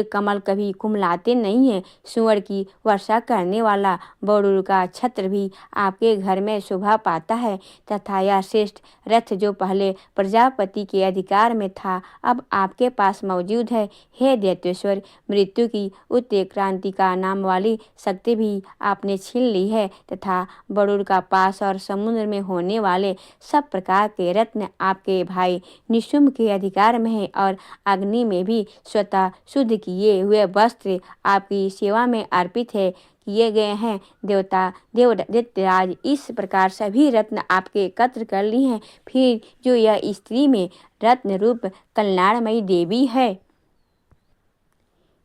कमल कभी कुमलाते नहीं हैं। सुवर्ण की वर्षा करने वाला बरूर का छत्र भी आपके घर में शोभा पाता है, तथा यह श्रेष्ठ रथ जो पहले प्रजापति के अधिकार में था, अब आपके पास मौजूद है। हे दैत्येश्वर, मृत्यु की उत्क्रांतिका नाम वाली शक्ति भी आपने छीन ली है, तथा बरूर का पास और समुद्र में होने वाले सब प्रकार के रत्न आपके भाई निशुम्भ के अधिकार में है, और अग्नि में भी स्वतः शुद्ध किए हुए वस्त्र आपकी सेवा में अर्पित किए गए हैं। दैत्यराज, इस प्रकार सभी रत्न आपके एकत्र कर लिए हैं। फिर जो यह स्त्री में रत्न रूप कल्याणमयी देवी है,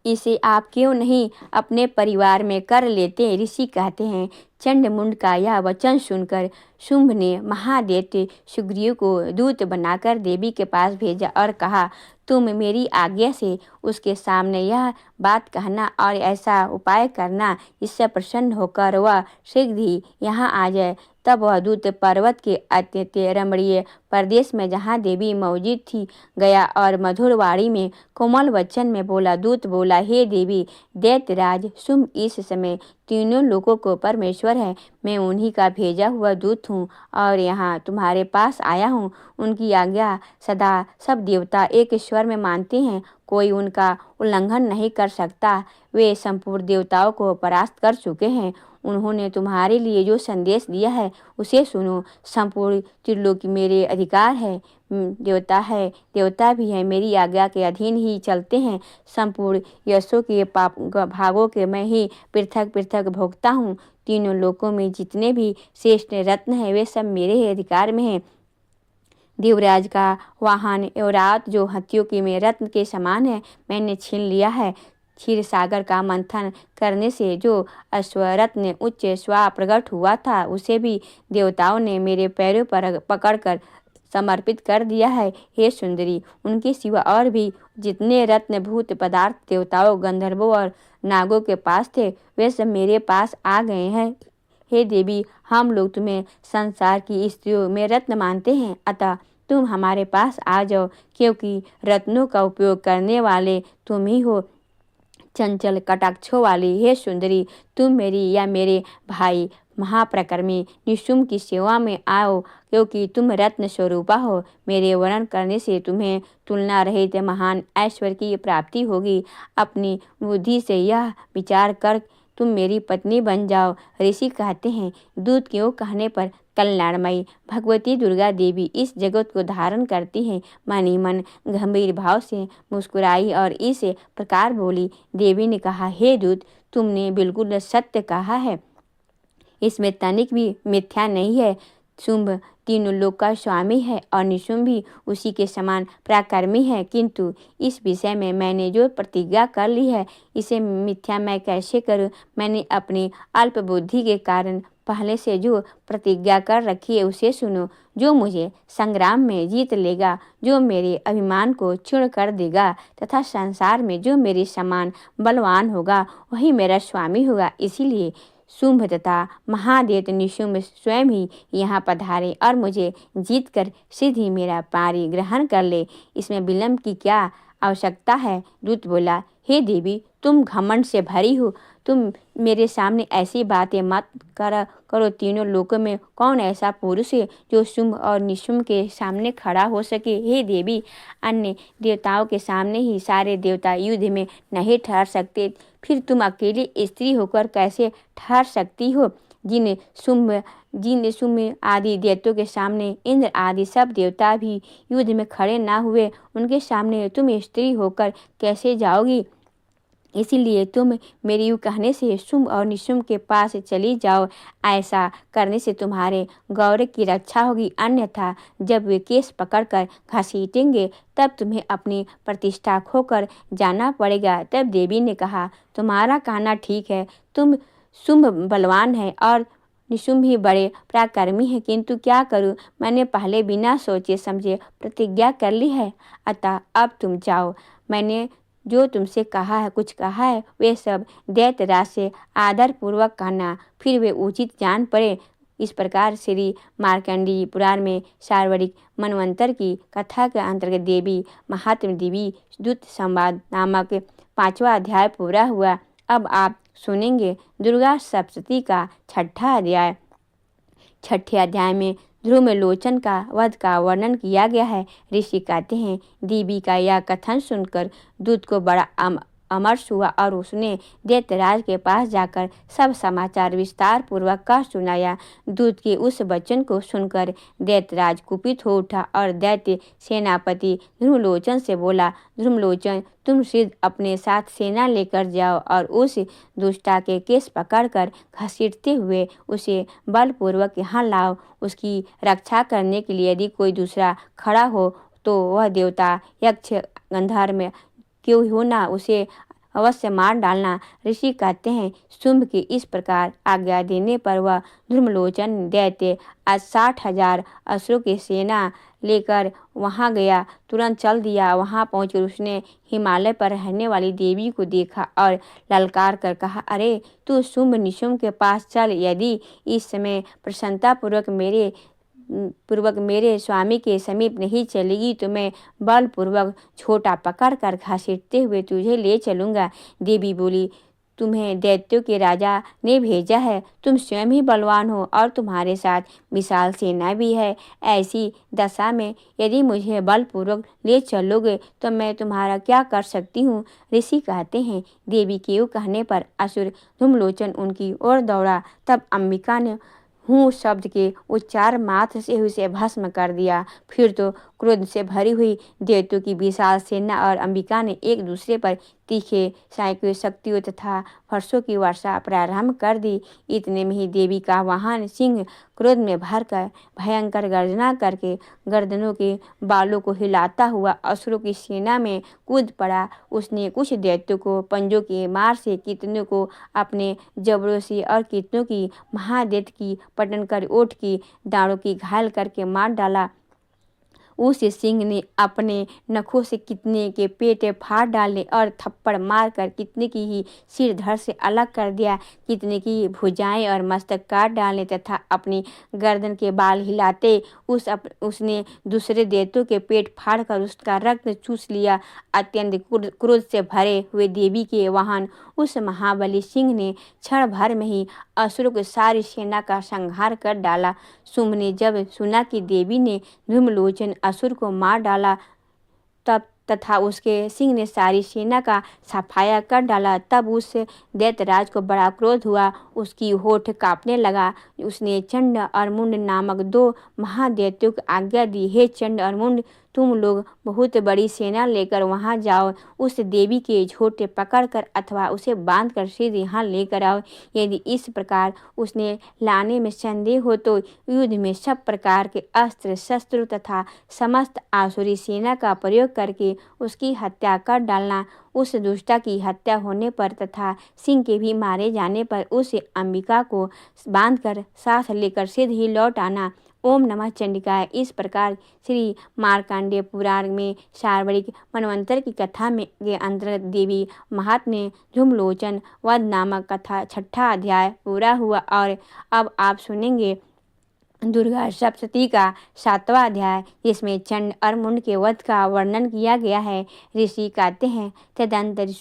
इसे आप क्यों नहीं अपने परिवार में कर लेते। ऋषि कहते हैं, चंडमुंड का यह वचन सुनकर शुंभ ने महादैत्य सुग्रीव को दूत बनाकर देवी के पास भेजा और कहा, तुम मेरी आज्ञा से उसके सामने यह बात कहना और ऐसा उपाय करना जिससे प्रसन्न होकर वह शीघ्र ही यहाँ आ जाए। तब वह दूत पर्वत के अत्यंत रमणीय प्रदेश में जहाँ देवी मौजूद थी गया और मधुर वाणी में कोमल वचन में बोला। दूत बोला, हे देवी, दैत्यराज शुंभ इस समय तीनों लोगों को परमेश्वर है। मैं उन्हीं का भेजा हुआ दूत हूँ और यहाँ तुम्हारे पास आया हूँ। उनकी आज्ञा सदा सब देवता एक स्वर में मानते हैं, कोई उनका उल्लंघन नहीं कर सकता। वे संपूर्ण देवताओं को परास्त कर चुके हैं। उन्होंने तुम्हारे लिए जो संदेश दिया है उसे सुनो। संपूर्ण त्रिलोकी मेरे अधिकार है, देवता भी है, मेरी आज्ञा के अधीन ही चलते हैं। संपूर्ण यशों के भागों के मैं ही पृथक पृथक भोगता हूँ। तीनों लोकों में जितने भी श्रेष्ठ रत्न हैं वे सब मेरे ही अधिकार में हैं। देवराज का वाहन एवरात जो हाथियों के में रत्न के समान है, मैंने छीन लिया है। क्षीर सागर का मंथन करने से जो अश्वरत्न उच्च स्वा प्रकट हुआ था, उसे भी देवताओं ने मेरे पैरों पर पकड़कर समर्पित कर दिया है। हे सुंदरी, उनके सिवा और भी जितने रत्न भूत पदार्थ देवताओं, गंधर्वों और नागों के पास थे, वे सब मेरे पास आ गए हैं। हे देवी, हम लोग तुम्हें संसार की स्त्रियों में रत्न मानते हैं, अतः तुम हमारे पास आ जाओ, क्योंकि रत्नों का उपयोग करने वाले तुम ही हो। चंचल कटाक्षों वाली हे सुंदरी, तुम मेरी या मेरे भाई महाप्रकर्मी निशुम्भ की सेवा में आओ, क्योंकि तुम रत्न स्वरूपा हो। मेरे वर्णन करने से तुम्हें तुलना रहित महान ऐश्वर्य की प्राप्ति होगी। अपनी बुद्धि से यह विचार कर तुम मेरी पत्नी बन जाओ। ऋषि कहते हैं, दूत के कहने पर कल्याणमयी भगवती दुर्गा देवी इस जगत को धारण करती हैं। मन ही मन गंभीर भाव से मुस्कुराई और इस प्रकार बोली। देवी ने कहा, हे दूत, तुमने बिल्कुल सत्य कहा है, इसमें तनिक भी मिथ्या नहीं है। शुंभ तीनों लोक का स्वामी है और निशुम्भ भी उसी के समान पराक्रमी है, किंतु इस विषय में मैंने जो प्रतिज्ञा कर ली है, इसे मिथ्या मैं कैसे करूं। मैंने अपनी अल्प बुद्धि के कारण पहले से जो प्रतिज्ञा कर रखी है उसे सुनो। जो मुझे संग्राम में जीत लेगा, जो मेरे अभिमान को चूर्ण कर देगा, तथा संसार में जो मेरे समान बलवान होगा, वही मेरा स्वामी होगा। इसीलिए शुंभ तथा महादैत्य निशुम्भ स्वयं ही यहाँ पधारे और मुझे जीतकर सीधे ही मेरा पारी ग्रहण कर ले। इसमें विलंब की क्या आवश्यकता है। दूत बोला, हे देवी, तुम घमंड से भरी हो, तुम मेरे सामने ऐसी बातें मत करो। तीनों लोकों में कौन ऐसा पुरुष है जो शुंभ और निशुम्भ के सामने खड़ा हो सके। हे देवी, अन्य देवताओं के सामने ही सारे देवता युद्ध में नहीं ठहर सकते, फिर तुम अकेली स्त्री होकर कैसे ठहर सकती हो। जिन शुंभ आदि दैत्यों के सामने इंद्र आदि सब देवता भी युद्ध में खड़े ना हुए, उनके सामने तुम स्त्री होकर कैसे जाओगी। इसीलिए तुम मेरे यूँ कहने से शुंभ और निशुम्भ के पास चली जाओ। ऐसा करने से तुम्हारे गौरव की रक्षा होगी, अन्यथा जब वे केस पकड़कर घसीटेंगे तब तुम्हें अपनी प्रतिष्ठा खोकर जाना पड़ेगा। तब देवी ने कहा, तुम्हारा कहना ठीक है, तुम शुंभ बलवान है और निशुम्भ भी बड़े पराक्रमी है, किंतु क्या करूं, मैंने पहले बिना सोचे समझे प्रतिज्ञा कर ली है, अतः अब तुम जाओ। मैंने जो तुमसे कहा है, कुछ कहा है, वे सब दैत्यराज से आदर पूर्वक कहना, फिर वे उचित जान पड़े इस प्रकार श्री मार्कंडेय पुराण में सार्वरिक मनवंतर की कथा के अंतर्गत देवी महात्म्य देवी दूत संवाद नामक 5वां अध्याय पूरा हुआ। अब आप सुनेंगे दुर्गा सप्तशती का 6ठा अध्याय। 6ठे अध्याय में ध्रुमलोचन का वध का वर्णन किया गया है। ऋषि कहते हैं, देवी का यह कथन सुनकर दूत को बड़ा अमर्ष हुआ और उसने दैत्यराज के पास जाकर सब समाचार विस्तार पूर्वक कह सुनाया। दूत के उस वचन को सुनकर दैत्यराज कुपित हो उठा और दैत्य सेनापति ध्रुमलोचन से बोला, ध्रुमलोचन, तुम शीघ्र अपने साथ सेना लेकर जाओ और उस दुष्टा के केस पकड़कर घसीटते हुए उसे बलपूर्वक यहाँ लाओ। उसकी रक्षा करने के लिए यदि कोई दूसरा खड़ा हो तो वह देवता यक्ष गंधर्व क्यों हो ना उसे अवश्य मार डालना। ऋषि कहते हैं, शुंभ के इस प्रकार आज्ञा देने पर वह ध्रुमलोचन दैत्य आज 60,000 असुरों की सेना लेकर वहां गया। तुरंत चल दिया। वहां पहुंचकर उसने हिमालय पर रहने वाली देवी को देखा और ललकार कर कहा, अरे तू शुंभ निशुंभ के पास चल। यदि इस समय प्रसन्नतापूर्वक मेरे स्वामी के समीप नहीं चलेगी तो मैं बलपूर्वक छोटा पकड़ कर घसीटते हुए तुझे ले चलूँगा। देवी बोली, तुम्हें दैत्यों के राजा ने भेजा है। तुम स्वयं ही बलवान हो और तुम्हारे साथ विशाल सेना भी है। ऐसी दशा में यदि मुझे बलपूर्वक ले चलोगे तो मैं तुम्हारा क्या कर सकती हूँ। ऋषि कहते हैं, देवी के कहने पर असुर ध्रुमलोचन उनकी ओर दौड़ा। तब अंबिका ने हूँ शब्द के उच्चार मात्र से उसे भस्म कर दिया। फिर तो क्रोध से भरी हुई दैत्यों की विशाल सेना और अंबिका ने एक दूसरे पर तीखे सैकड़ों शक्तियों तथा फरसों की वर्षा प्रारंभ कर दी। इतने में ही देवी का वाहन सिंह क्रोध में भरकर भयंकर गर्जना करके गर्दनों के बालों को हिलाता हुआ असुरों की सेना में कूद पड़ा। उसने कुछ दैत्यों को पंजों के मार से, कितनों को अपने जबड़ों से और कितनों की महादैत्य की पटन कर ओठ की दाढ़ों की घायल करके मार डाला। उस सिंह ने अपने नखों से कितने के पेट फाड़ डाले और थप्पड़ मारकर कितने की ही सिर धड़ से अलग कर दिया। कितने की भुजाएं और मस्तक काट डाले तथा अपनी गर्दन के बाल हिलाते उसने दूसरे दैत्यों के पेट फाड़कर उसका रक्त चूस लिया। अत्यंत क्रोध से भरे हुए देवी के वाहन उस महाबली सिंह ने क्षण भर में ही असुरों की सारी सेना का संहार कर डाला। शुंभ ने जब सुना कि देवी ने ध्रुमलोचन असुर को मार डाला तब तथा उसके सिंह ने सारी सेना का सफाया कर डाला, तब उस दैत्यराज को बड़ा क्रोध हुआ। उसकी होठ कांपने लगा। उसने चंड और मुंड नामक 2 महादैत्यों को आज्ञा दी, हे चंड और मुंड, तुम लोग बहुत बड़ी सेना लेकर वहां जाओ। उस देवी के झोटे पकड़कर अथवा उसे बांधकर सीधे यहाँ लेकर आओ। यदि इस प्रकार उसने लाने में संदेह हो तो युद्ध में सब प्रकार के अस्त्र शस्त्र तथा समस्त आसुरी सेना का प्रयोग करके उसकी हत्या कर डालना। उस दुष्टा की हत्या होने पर तथा सिंह के भी मारे जाने पर उस अंबिका को बांधकर साथ लेकर सीधे ही लौट आना। ओम नमः चंडिकाय। इस प्रकार श्री मार्कंडेय पुराण में सार्वरिक मनवंतर की कथा में के अंतर्गत देवी महात्म्य ध्रुमलोचन वध नामक कथा 6ठा अध्याय पूरा हुआ। और अब आप सुनेंगे दुर्गा सप्तशती का 7वां अध्याय, जिसमें चंड और मुंड के वध का वर्णन किया गया है। ऋषि कहते हैं, तदंतर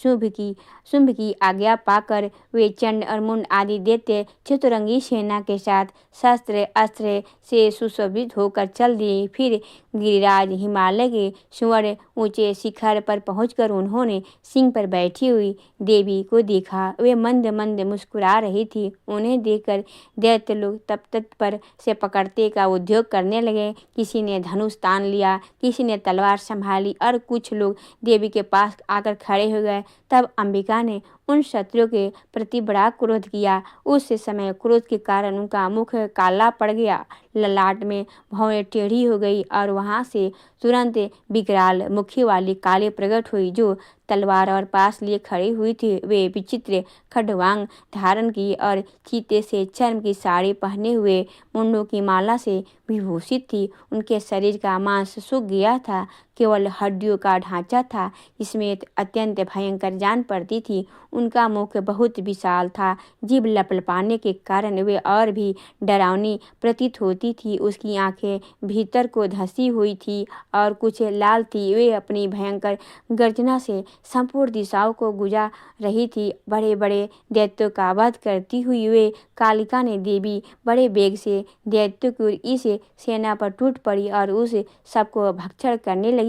शुंभ की आज्ञा पाकर वे चंड और मुंड आदि दैत्य चतुरंगी सेना के साथ शस्त्र अस्त्र से सुशोभित होकर चल दिए। फिर गिरिराज हिमालय के स्वर्ण ऊंचे शिखर पर पहुंचकर उन्होंने सिंह पर बैठी हुई देवी को देखा। वे मंद मंद मुस्कुरा रही थी। उन्हें देखकर दैत्य लोग तप तत्पर से पकड़ते का उद्योग करने लगे। किसी ने धनुष तान लिया, किसी ने तलवार संभाली और कुछ लोग देवी के पास आकर खड़े हो गए। तब अंबिका ने उन शत्रुओं के प्रति बड़ा क्रोध किया। उस समय क्रोध के कारण उनका मुख काला पड़ गया, ललाट में भौहें टेढ़ी हो गई और वहां से तुरंत विकराल मुखी वाली काली प्रकट हुई, जो तलवार और पास लिए खड़ी हुई थी। वे विचित्र खड्गवांग धारण की और चीते से चर्म की साड़ी पहने हुए मुंडों की माला से विभूषित थी। उनके शरीर का मांस सूख गया था, केवल हड्डियों का ढांचा था जिसमें अत्यंत भयंकर जान पड़ती थी। उनका मुख बहुत विशाल था, जीभ लपलपाने के कारण वे और भी डरावनी प्रतीत होती थी। उसकी आंखें भीतर को धंसी हुई थी और कुछ लाल थी। वे अपनी भयंकर गर्जना से संपूर्ण दिशाओं को गुजा रही थी। बड़े बड़े दैत्यों का वध करती हुई वे कालिका ने देवी बड़े वेग से दैत्यों की इस सेना पर टूट पड़ी और उस सबको भक्षण करने लगी।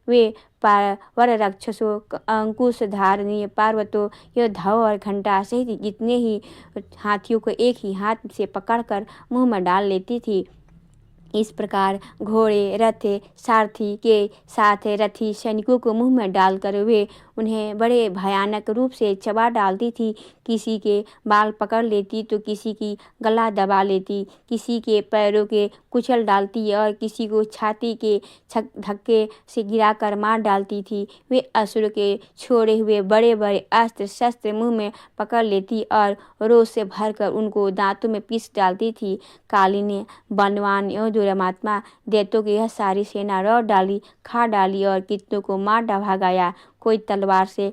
वे वर राक्षसों, अंकुश धारणी पर्वतों, योद्धाओं और घंटा सहित जितने ही हाथियों को एक ही हाथ से पकड़कर मुंह में डाल लेती थी। इस प्रकार घोड़े, रथ, सारथी के साथ रथी सैनिकों को मुंह में डालकर वे उन्हें बड़े भयानक रूप से चबा डालती थी। किसी के बाल पकड़ लेती तो किसी की गला दबा लेती, किसी के पैरों के कुचल डालती और किसी को छाती के धक्के से गिराकर मार डालती थी। वे असुर के छोड़े हुए बड़े बड़े अस्त्र शस्त्र मुंह में पकड़ लेती और रोष से भरकर उनको दांतों में पीस डालती थी। काली ने बलवान एवं दुरात्मा दैत्यों की यह सारी सेना रौट डाली, खा डाली और कितनों को मार भगाया। कोई तलवार से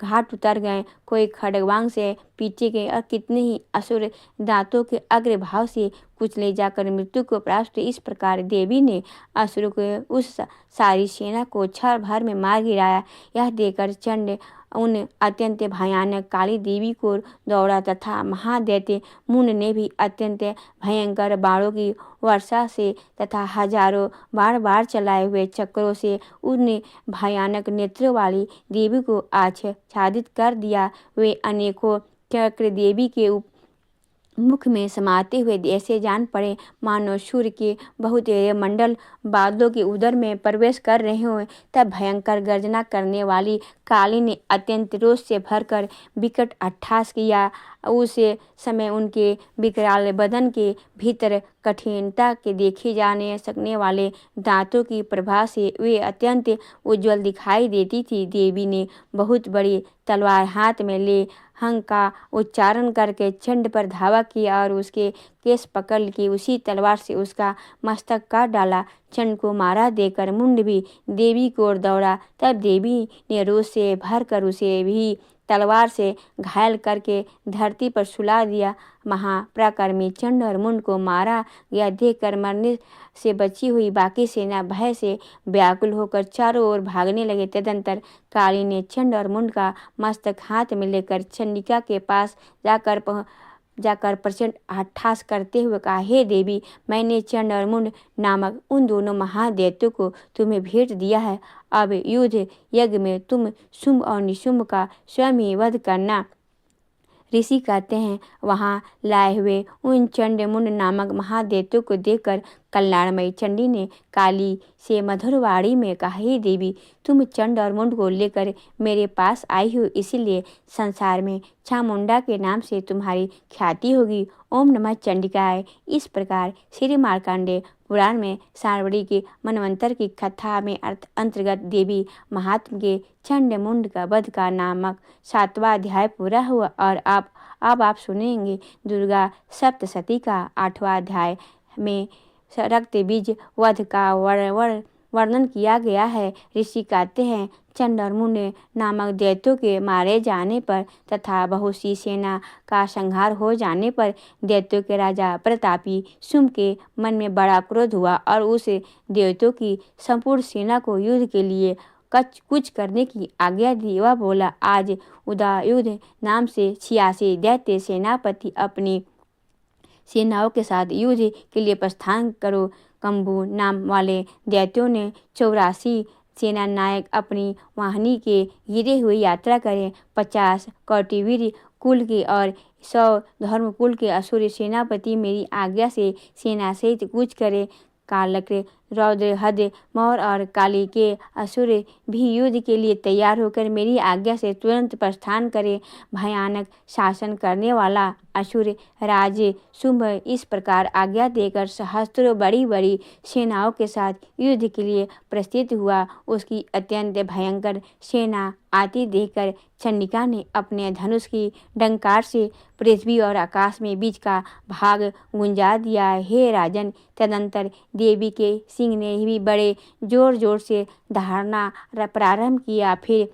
घाट उतर गए, कोई खड्गवांग से पीटे गए और कितने ही असुर दांतों के अग्रभाव से कुचले जाकर मृत्यु को प्राप्त हुए। इस प्रकार देवी ने असुरों के उस सारी सेना को क्षण भर में मार गिराया। यह देखकर चंड उन अत्यंत भयानक काली देवी को दौड़ा तथा महादैत्य मुंड ने भी अत्यंत भयंकर बाणों की वर्षा से तथा हजारों बार चलाए हुए चक्रों से उन भयानक नेत्रों वाली देवी को आच्छादित कर दिया। वे अनेकों चक्र देवी के मुख में समाते हुए ऐसे जान पड़े मानो सूर्य के बहुत मंडल बादलों के उदर में प्रवेश कर रहे हों। तब भयंकर गर्जना करने वाली काली ने अत्यंत रोष से भरकर विकट अट्टहास किया। उस समय उनके विकराल बदन के भीतर कठिनता के देखे जाने सकने वाले दांतों की प्रभा से वे अत्यंत उज्ज्वल दिखाई देती थी। देवी ने बहुत बड़ी तलवार हाथ में ले हंग का उच्चारण करके चंड पर धावा किया और उसके केस पकड़ के उसी तलवार से उसका मस्तक काट डाला। चंड को मारा देकर मुंड भी देवी की ओर दौड़ा। तब देवी ने रोष से भरकर उसे भी तलवार से घायल करके धरती पर सुला दिया। महापराक्रमी चंड और मुंड को मारा गया देखकर मरने से बची हुई बाकी सेना भय से व्याकुल होकर चारों ओर भागने लगे। तदंतर काली ने चंड और मुंड का मस्तक हाथ में लेकर चंडिका के पास जाकर प्रचंड अट्टहास करते हुए कहा, हे देवी, मैंने चंड और मुंड नामक उन दोनों महादैत्यों को तुम्हें भेंट दिया है। अब युद्ध यज्ञ में तुम शुंभ और निशुंभ का स्वयं ही वध करना। ऋषि कहते हैं, वहाँ लाए हुए उन चंड मुंड नामक महादैत्यों को देखकर कल्याणमयी चंडी ने काली से मधुर वाणी में कहा, हे देवी, तुम चंड और मुंड को लेकर मेरे पास आई हो, इसीलिए संसार में चामुंडा के नाम से तुम्हारी ख्याति होगी। ओम नमः चंडिकाय। इस प्रकार श्री मार्कंडेय पुराण में सारवड़ी के मनवंतर की कथा में अंतर्गत देवी महात्म के चंड मुंड का वध का नामक 7वां अध्याय पूरा हुआ। और अब आप सुनेंगे दुर्गा सप्तशती का 8वां अध्याय में रक्त बीज वध का वर्णन किया गया है। ऋषि कहते हैं, चंड और मुंड नामक दैत्यों के मारे जाने पर तथा बहुत सी सेना का संहार हो जाने पर दैत्यों के राजा प्रतापी शुंभ के मन में बड़ा क्रोध हुआ और उस दैत्यों की संपूर्ण सेना को युद्ध के लिए कुछ करने की आज्ञा दी। वह बोला, आज उदयुद्ध नाम से 86 दैत्य सेनापति अपनी सेनाओं के साथ युद्ध के लिए प्रस्थान करो। कंबू नाम वाले दैत्यों ने 84 सेना नायक अपनी वाहिनी के गिरे हुए यात्रा करें। 50 कौटिवीर कुल के और 100 धर्मकुल के असुर सेनापति मेरी आज्ञा से सेना सहित कूच करे। कालक्र रौद्र हद मौर और काली के असुर भी युद्ध के लिए तैयार होकर मेरी आज्ञा से तुरंत प्रस्थान करें। भयानक शासन करने वाला असुर राज शुंभ इस प्रकार आज्ञा देकर सहस्त्रों बड़ी बड़ी सेनाओं के साथ युद्ध के लिए प्रस्थित हुआ। उसकी अत्यंत भयंकर सेना आती देखकर चंडिका ने अपने धनुष की डंकार से पृथ्वी और आकाश में बीच का भाग गुंजा दिया। हे राजन, तदंतर देवी के सिंह ने भी बड़े जोर जोर से दहाड़ना प्रारंभ किया। फिर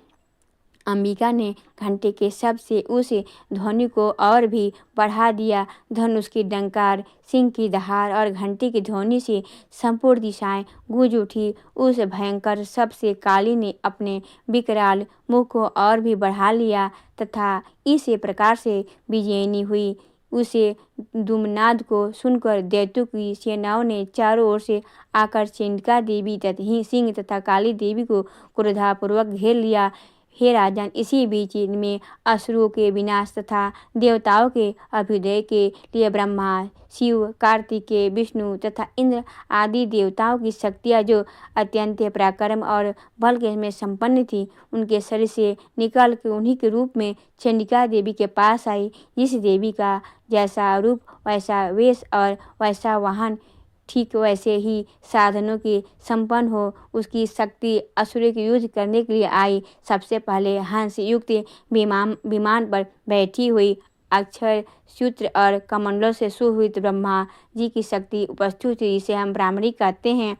अंबिका ने घंटे के शब्द से उस ध्वनि को और भी बढ़ा दिया। धनुष की डंकार, सिंह की दहाड़ और घंटी की ध्वनि से संपूर्ण दिशाएं गूंज उठी। उस भयंकर शब्द से काली ने अपने विकराल मुख को और भी बढ़ा लिया तथा इस प्रकार से विजयिनी हुई। उसे दुमनाद को सुनकर दैत्यों की सेनाओं ने चारों ओर से आकर चंडिका देवी तथा सिंह तथा काली देवी को क्रोधापूर्वक घेर लिया। हे राजन, इसी बीच में असुरों के विनाश तथा देवताओं के अभ्युदय के लिए ब्रह्मा, शिव, कार्तिकेय, विष्णु तथा इंद्र आदि देवताओं की शक्तियाँ जो अत्यंत पराक्रम और बल के में संपन्न थी, उनके शरीर से निकल के उन्हीं के रूप में चंडिका देवी के पास आई। जिस देवी का जैसा रूप वैसा वेश और वैसा वाहन, ठीक वैसे ही साधनों की संपन्न हो, उसकी शक्ति असुरों के युद्ध करने के लिए आई। सबसे पहले हंस युक्त विमान पर बैठी हुई अक्षर सूत्र और कमंडलों से सुशोभित ब्रह्मा जी की शक्ति उपस्थित हुई, जिसे हम ब्राह्मणी कहते हैं।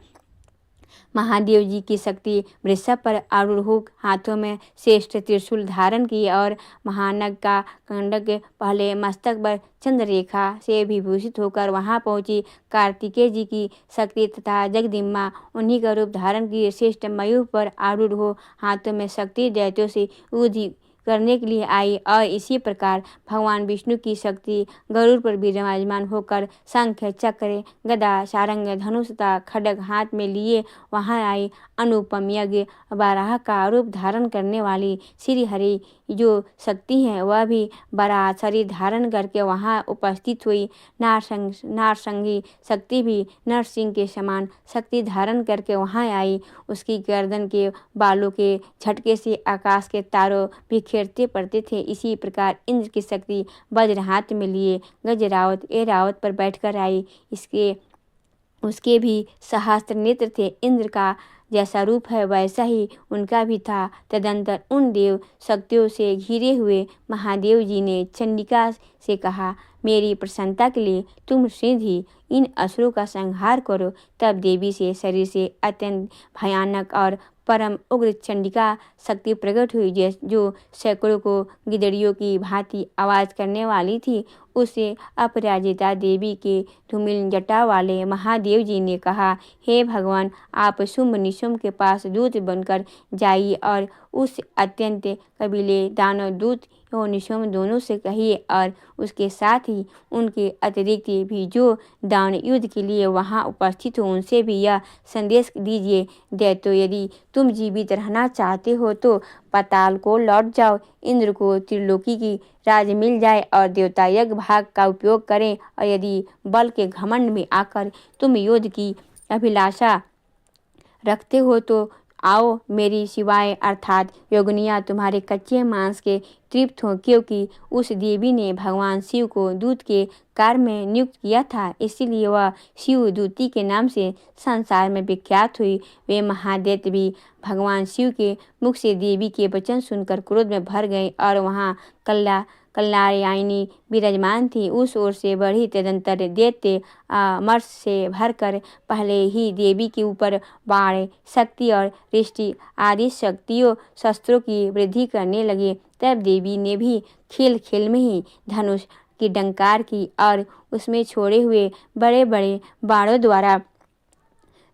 महादेव जी की शक्ति वृषभ पर आरूढ़ हो हाथों में श्रेष्ठ त्रिशूल धारण किए और महानग का कंडक पहले मस्तक पर चंद्ररेखा से विभूषित होकर वहां पहुंची। कार्तिकेय जी की शक्ति तथा जगदम्बा उन्हीं का रूप धारण किए श्रेष्ठ मयूर पर आरूढ़ हो हाथों में शक्ति दैत्यों से युद्ध करने के लिए आई। और इसी प्रकार भगवान विष्णु की शक्ति गरुड़ पर विराजमान होकर शंख, चक्र, गदा, सारंग, धनुष तथा खड्ग हाथ में लिए वहां आई। अनुपम यज्ञ बाराह का रूप धारण करने वाली श्री हरि जो शक्ति है, वह भी बड़ा शरीर धारण करके वहां उपस्थित हुई। नारसंगी शक्ति भी नरसिंह के समान शक्ति धारण करके वहां आई। उसकी गर्दन के बालों के झटके से आकाश के तारों बिखेरते पड़ते थे। इसी प्रकार इंद्र की शक्ति वज्र हाथ में लिए गजरावत एरावत पर बैठकर आई। उसके भी सहस्त्र नेत्र थे। इंद्र का जैसा रूप है वैसा ही उनका भी था। तदंतर उन देव शक्तियों से घिरे हुए महादेव जी ने चंडिका से कहा, मेरी प्रसन्नता के लिए तुम शीघ्र ही इन असुरों का संहार करो। तब देवी से शरीर से अत्यंत भयानक और परम उग्र चंडिका शक्ति प्रकट हुई, जो सैकड़ों को गिदड़ियों की भांति आवाज करने वाली थी। उसे अपराजिता देवी के धूमिल जटा वाले महादेव जी ने कहा, हे भगवान, आप शुंभ निशुंभ के पास दूत बनकर जाइए और उस अत्यंत कबीले दानव दूत और निशुंभ दोनों से कहिए और उसके साथ ही उनके अतिरिक्त भी जो दान युद्ध के लिए वहां उपस्थित हो, उनसे भी यह संदेश दीजिए, दैत्यो, यदि तुम जीवित रहना चाहते हो तो पाताल को लौट जाओ। इंद्र को त्रिलोकी की राज मिल जाए और देवता यज्ञ भाग का उपयोग करें, और यदि बल के घमंड में आकर तुम युद्ध की अभिलाषा रखते हो तो आओ, मेरी शिवाय अर्थात योगिनियाँ तुम्हारे कच्चे मांस के तृप्त हो। क्योंकि उस देवी ने भगवान शिव को दूत के कार्य में नियुक्त किया था, इसीलिए वह शिव दूती के नाम से संसार में विख्यात हुई। वे महादैत्य भी भगवान शिव के मुख से देवी के वचन सुनकर क्रोध में भर गए और वहाँ कल्याणी विराजमान थी उस ओर से बढ़ी। तदंतर दैत्य अमर्ष से भरकर पहले ही देवी के ऊपर बाण, शक्ति और रिष्टि आदि शक्तियों शस्त्रों की वृद्धि करने लगे। तब देवी ने भी खेल खेल में ही धनुष की डंकार की और उसमें छोड़े हुए बड़े बड़े बाणों द्वारा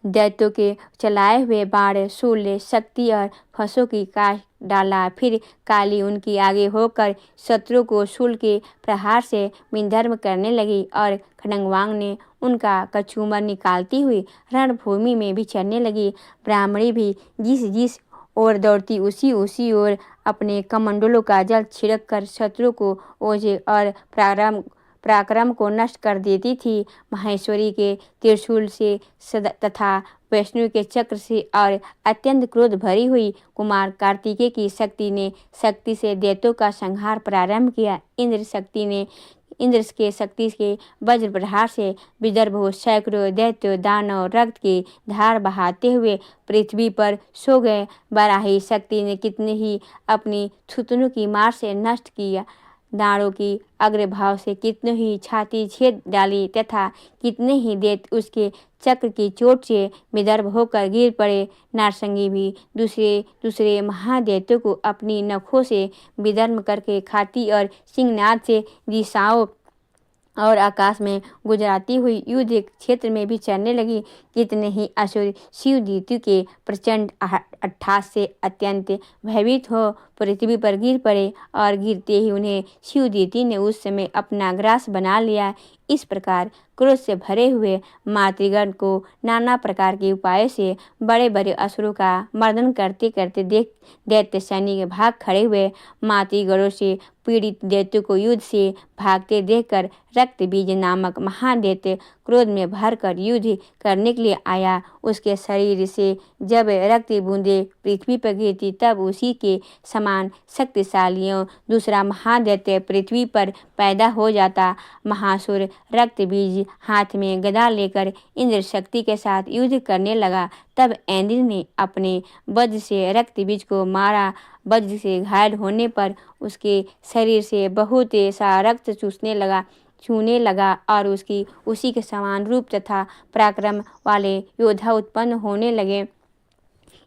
दैत्यों के चलाए हुए बाण, शूल, शक्ति और फंसों की काट डाला। फिर काली उनकी आगे होकर शत्रु को शूल के प्रहार से विंधर्म करने लगी और खड्गवांग ने उनका कछुमर निकालती हुई रणभूमि में बिछड़ने लगी। ब्राह्मणी भी जिस जिस ओर दौड़ती उसी ओर अपने कमंडलों का जल छिड़क कर शत्रु को ओझे और पराक्रम को नष्ट कर देती थी। महेश्वरी के त्रिशूल से तथा वैष्णु के चक्र से और अत्यंत क्रोध भरी हुई कुमार कार्तिकेय की शक्ति से दैत्यों का संहार प्रारंभ किया। इंद्र के शक्ति के वज्र प्रहार से विदर्भ हो सैकड़ों दैत्य दानव रक्त की धार बहाते हुए पृथ्वी पर सो गए। बराही शक्ति ने कितने ही अपनी थुतनों की मार से नष्ट किया, दाड़ों की अग्रभाव से कितने ही छाती छेद डाली तथा कितने ही दैत्य उसके चक्र की चोट से विदर्भ होकर गिर पड़े। नारसंगी भी दूसरे महादैत्यों को अपनी नखों से विदर्भ करके खाती और सिंहनाद से दिशाओं और आकाश में गुजराती हुई युद्ध क्षेत्र में भी चलने लगी। कितने ही असुर शिवदूतों के प्रचंड अट्ठास से अत्यंत भयभीत हो पृथ्वी पर गिर पड़े और गिरते ही उन्हें शिवदूती ने उस समय अपना ग्रास बना लिया। इस प्रकार क्रोध से भरे हुए मातृगण को नाना प्रकार के उपायों से बड़े बड़े असुरों का मर्दन करते करते दैत्य सैनिक भाग खड़े हुए। मातृगणों से पीड़ित दैत्यों को युद्ध से भागते देखकर रक्तबीज नामक महादैत्य क्रोध में भरकर युद्ध करने के लिए आया। उसके शरीर से जब रक्त बूंदें पृथ्वी पर गिरती तब उसी के समान शक्तिशालियों दूसरा महादैत्य पृथ्वी पर पैदा हो जाता। महासुर रक्तबीज हाथ में गदा लेकर इंद्र शक्ति के साथ युद्ध करने लगा। तब इंद्र ने अपने वज्र से रक्तबीज को मारा। वज्र से घायल होने पर उसके शरीर से बहुत सा रक्त छूने लगा और उसी के समान रूप तथा पराक्रम वाले योद्धा उत्पन्न होने लगे।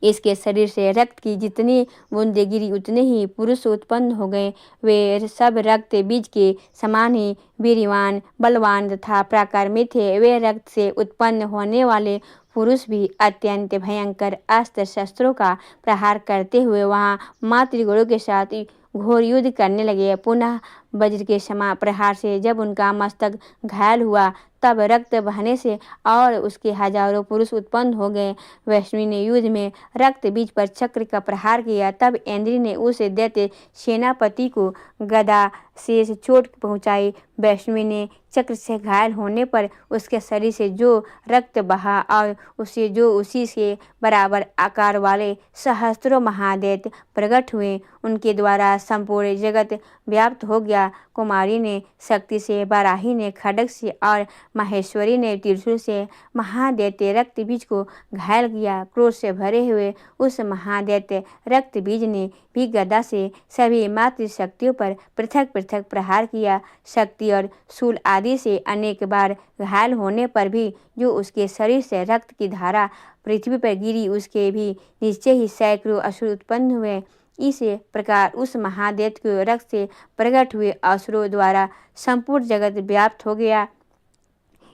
इसके शरीर से रक्त की जितनी बूंदें गिरी उतने ही पुरुष उत्पन्न हो गए। वे सब रक्त बीज के समान ही वीरवान बलवान तथा पराक्रमी थे। वे रक्त से उत्पन्न होने वाले पुरुष भी अत्यंत भयंकर अस्त्र शस्त्रों का प्रहार करते हुए वहां मातृगणों के साथ घोर युद्ध करने लगे। पुनः वज्र के समान प्रहार से जब उनका मस्तक घायल हुआ तब रक्त बहने से और उसके हजारों पुरुष उत्पन्न हो गए। वैष्णवी ने युद्ध में रक्त बीज पर चक्र का प्रहार किया। तब इंद्र ने उस दैत्य सेनापति को गदा से चोट पहुंचाई। वैष्णवी ने चक्र से घायल होने पर उसके शरीर से जो रक्त बहा और उसी से बराबर आकार वाले सहस्त्रों महादैत्य प्रकट हुए। उनके द्वारा संपूर्ण जगत व्याप्त हो गया। कुमारी ने शक्ति से, बाराही ने खड्ग से और माहेश्वरी ने त्रिशूल से महादैत्य रक्तबीज को घायल किया। क्रोध से भरे हुए उस महादैत्य रक्तबीज ने भी गदा से सभी मातृशक्तियों पर पृथक पृथक प्रहार किया। शक्ति और शूल आदि से अनेक बार घायल होने पर भी जो उसके शरीर से रक्त की धारा पृथ्वी पर गिरी उसके भी निश्चय ही सैकड़ों असुर उत्पन्न हुए। इस प्रकार उस महादैत्य के रक्त से प्रकट हुए असुरों द्वारा संपूर्ण जगत व्याप्त हो गया।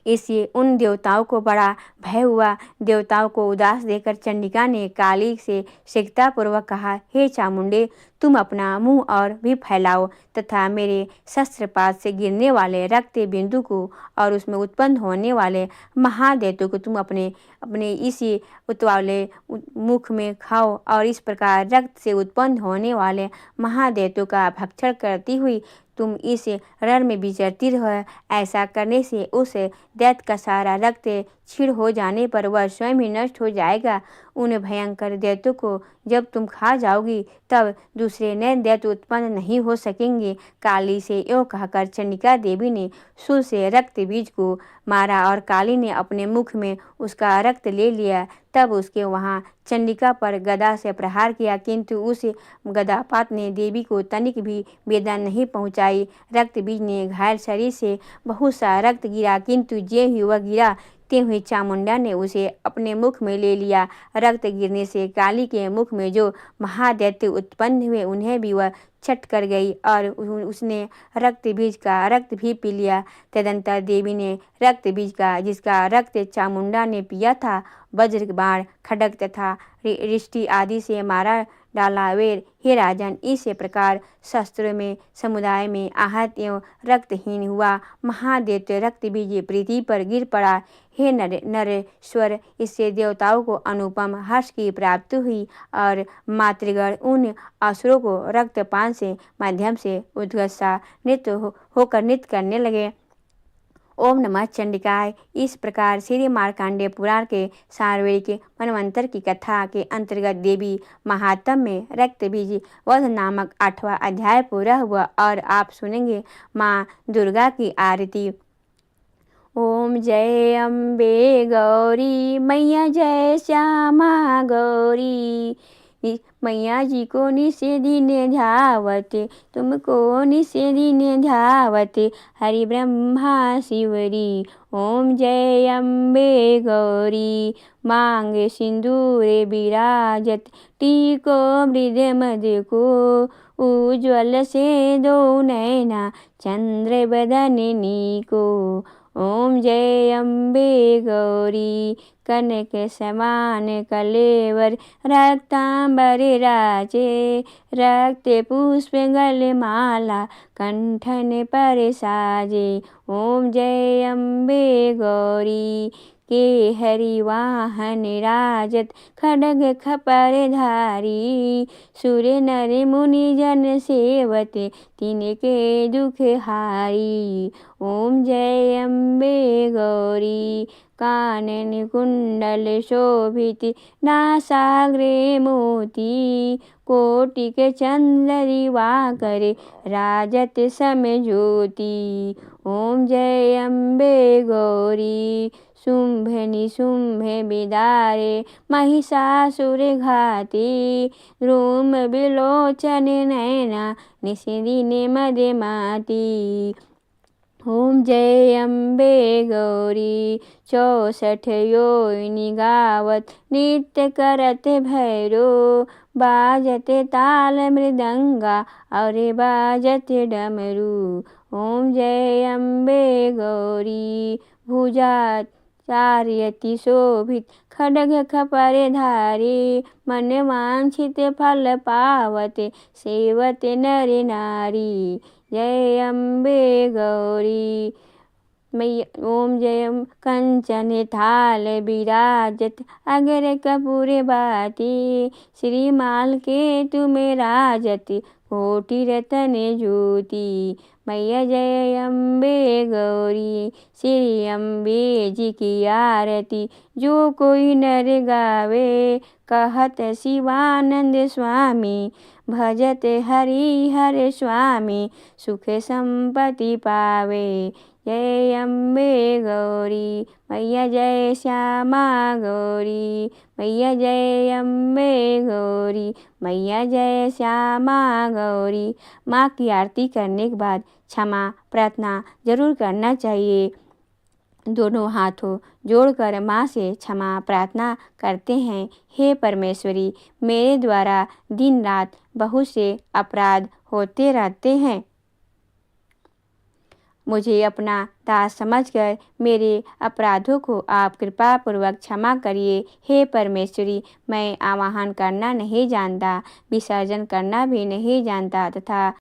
इससे उन देवताओं को बड़ा भय हुआ। देवताओं को उदास देखकर चंडिका ने काली से शीघ्रतापूर्वक कहा, हे चामुंडे, तुम अपना मुंह और भी फैलाओ तथा मेरे शस्त्रपात से गिरने वाले रक्त बिंदु को और उसमें उत्पन्न होने वाले महादैत्यों को तुम अपने इसी उत्वाले मुख में खाओ और इस प्रकार रक्त से उत्पन्न होने वाले महादैत्यों का भक्षण करती हुई तुम इस रण में विचरती रहो। ऐसा करने से उस दैत्य का सारा रक्त क्षीण हो जाने पर वह स्वयं ही नष्ट हो जाएगा। उन भयंकर दैत्यों को जब तुम खा जाओगी तब दूसरे नए दैत्य उत्पन्न नहीं हो सकेंगे। काली से यो कहकर चंडिका देवी ने शूल से रक्त बीज को मारा और काली ने अपने मुख में उसका रक्त ले लिया। तब उसके वहां चंडिका पर गदा से प्रहार किया, किंतु उस गदापात ने देवी को तनिक भी वेदना नहीं पहुंचाई। रक्त बीज ने घायल शरीर से बहुत सा रक्त गिरा, किंतु जे ही वह गिरा त्यों ही चामुंडा ने उसे अपने मुख में ले लिया। रक्त गिरने से काली के मुख में जो महादैत्य उत्पन्न हुए उन्हें भी वह छट कर गई और उसने रक्त बीज का रक्त भी पी लिया। तदंतर देवी ने रक्त बीज का, जिसका रक्त चामुंडा ने पिया था, वज्र बाण खड्ग तथा रिष्टि आदि से मारा डाला। वे हे राजन, इस प्रकार शस्त्रों में समुदाय में आहत एवं रक्तहीन हुआ महादैत्य रक्त बीज पृथ्वी पर गिर पड़ा। हे नरेश्वर, इससे देवताओं को अनुपम हर्ष की प्राप्ति हुई और मातृगण उन असुरों को रक्तपान से माध्यम से उद्गत सा नृत्य होकर नृत्य करने लगे। ओम नमः चंडिकाय। इस प्रकार श्री मार्कंडेय पुराण के सार्वरिक मनवंतर की कथा के अंतर्गत देवी महात्म्य में रक्त बीज वध नामक 8वां अध्याय पूरा हुआ और आप सुनेंगे माँ दुर्गा की आरती। ओम जय अम्बे गौरी मैया जय श्यामा गौरी। मैया जी को निसे दिन ध्यावते तुमको निसे दिन ध्यावते हरि ब्रह्मा शिवरी। ओम जय अम्बे गौरी मांगे सिंदूरे विराजत टीको मृद मद को उज्ज्वल से दो नैना चंद्र बदननी को। ओम जय अम्बे गौरी कनक समान कलेवर रक्तांबर राजे रक्त पुष्प गलमाला कंठन पर साजे। ओम जय अम्बे गौरी के हरि वाहन राजत खड्ग खपर धारी सुर नर मुनि जन सेवते तिनके दुख हारी। ओम जय अम्बे गौरी कानन कुंडल शोभित नासाग्रे मोती कोटिक चंद्र दिवाकर राजत सम ज्योति। ओम जय अम्बे गौरी शुंभ निशुंभ बिदारे महिषासुर घाती रोम बिलोचन नैना निशिदिन मदमाती। ओम जय अम्बे गौरी 64 योनि गावत नृत्य करत भैरो बाजत ताल मृदंगा और बाजत डमरू। ओम जय अम्बे गौरी भुजा चार्यति शोभित खड्ग खपर धारी मन वांछित फल पावते सेवते नर नारी। जय अम्बे गौरी मैया। ओम जय कंचन थाल विराजत अगर कपूर बाती श्रीमाल के तुम राजत कोटि रतन ज्योति। मैया जय अम्बे गौरी श्री अम्बे जी की आरती जो कोई नर गावे कहत शिवानंद स्वामी भजत हरि हर स्वामी सुख संपत्ति पावे। जय अम्बे गौरी मैया जय श्यामा गौरी मैया जय अम्बे गौरी मैया जय श्यामा गौरी। माँ की आरती करने के बाद क्षमा प्रार्थना जरूर करना चाहिए। दोनों हाथों जोड़कर माँ से क्षमा प्रार्थना करते हैं। हे परमेश्वरी मेरे द्वारा दिन रात बहुत से अपराध होते रहते हैं। मुझे अपना दास समझकर मेरे अपराधों को आप कृपा पूर्वक क्षमा करिए। हे परमेश्वरी मैं आवाहन करना नहीं जानता विसर्जन करना भी नहीं जानता तथा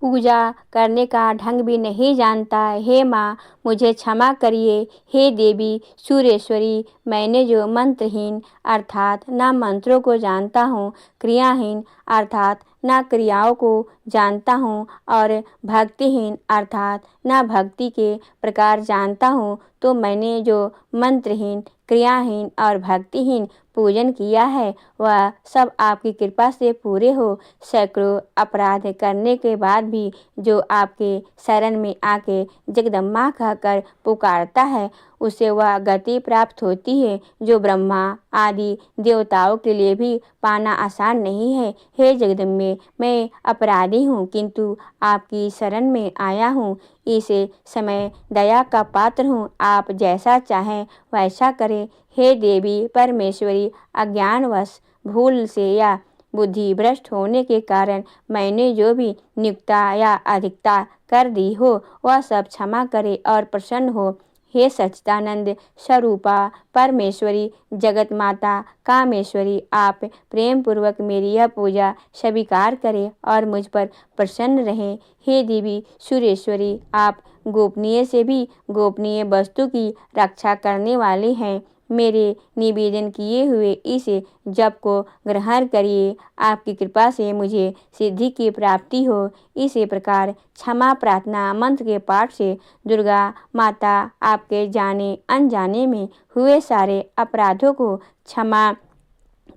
पूजा करने का ढंग भी नहीं जानता। हे माँ मुझे क्षमा करिए। हे देवी सूर्येश्वरी मैंने जो मंत्रहीन अर्थात ना मंत्रों को जानता हूँ क्रियाहीन अर्थात ना क्रियाओं को जानता हूँ और भक्तिहीन अर्थात ना भक्ति के प्रकार जानता हूँ तो मैंने जो मंत्रहीन क्रियाहीन और भक्तिहीन पूजन किया है वह सब आपकी कृपा से पूरे हो। सैकड़ों अपराध करने के बाद भी जो आपके शरण में आके जगदम्बा कहकर पुकारता है उसे वह गति प्राप्त होती है जो ब्रह्मा आदि देवताओं के लिए भी पाना आसान नहीं है। हे जगदम्बे मैं अपराधी हूँ किंतु आपकी शरण में आया हूँ। इस समय दया का पात्र हूँ आप जैसा चाहें वैसा करें। हे देवी परमेश्वरी अज्ञानवश भूल से या बुद्धि भ्रष्ट होने के कारण मैंने जो भी नियुक्ता या अधिकता कर दी हो वह सब क्षमा करे और प्रसन्न हो। हे सच्चिदानंद स्वरूपा परमेश्वरी जगत माता कामेश्वरी आप प्रेम पूर्वक मेरी यह पूजा स्वीकार करें और मुझ पर प्रसन्न रहें। हे देवी सूर्येश्वरी आप गोपनीय से भी गोपनीय वस्तु की रक्षा करने वाले हैं। मेरे निवेदन किए हुए इस जप को ग्रहण करिए। आपकी कृपा से मुझे सिद्धि की प्राप्ति हो। इसी प्रकार क्षमा प्रार्थना मंत्र के पाठ से दुर्गा माता आपके जाने अनजाने में हुए सारे अपराधों को क्षमा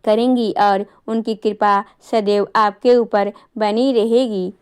करेंगी और उनकी कृपा सदैव आपके ऊपर बनी रहेगी।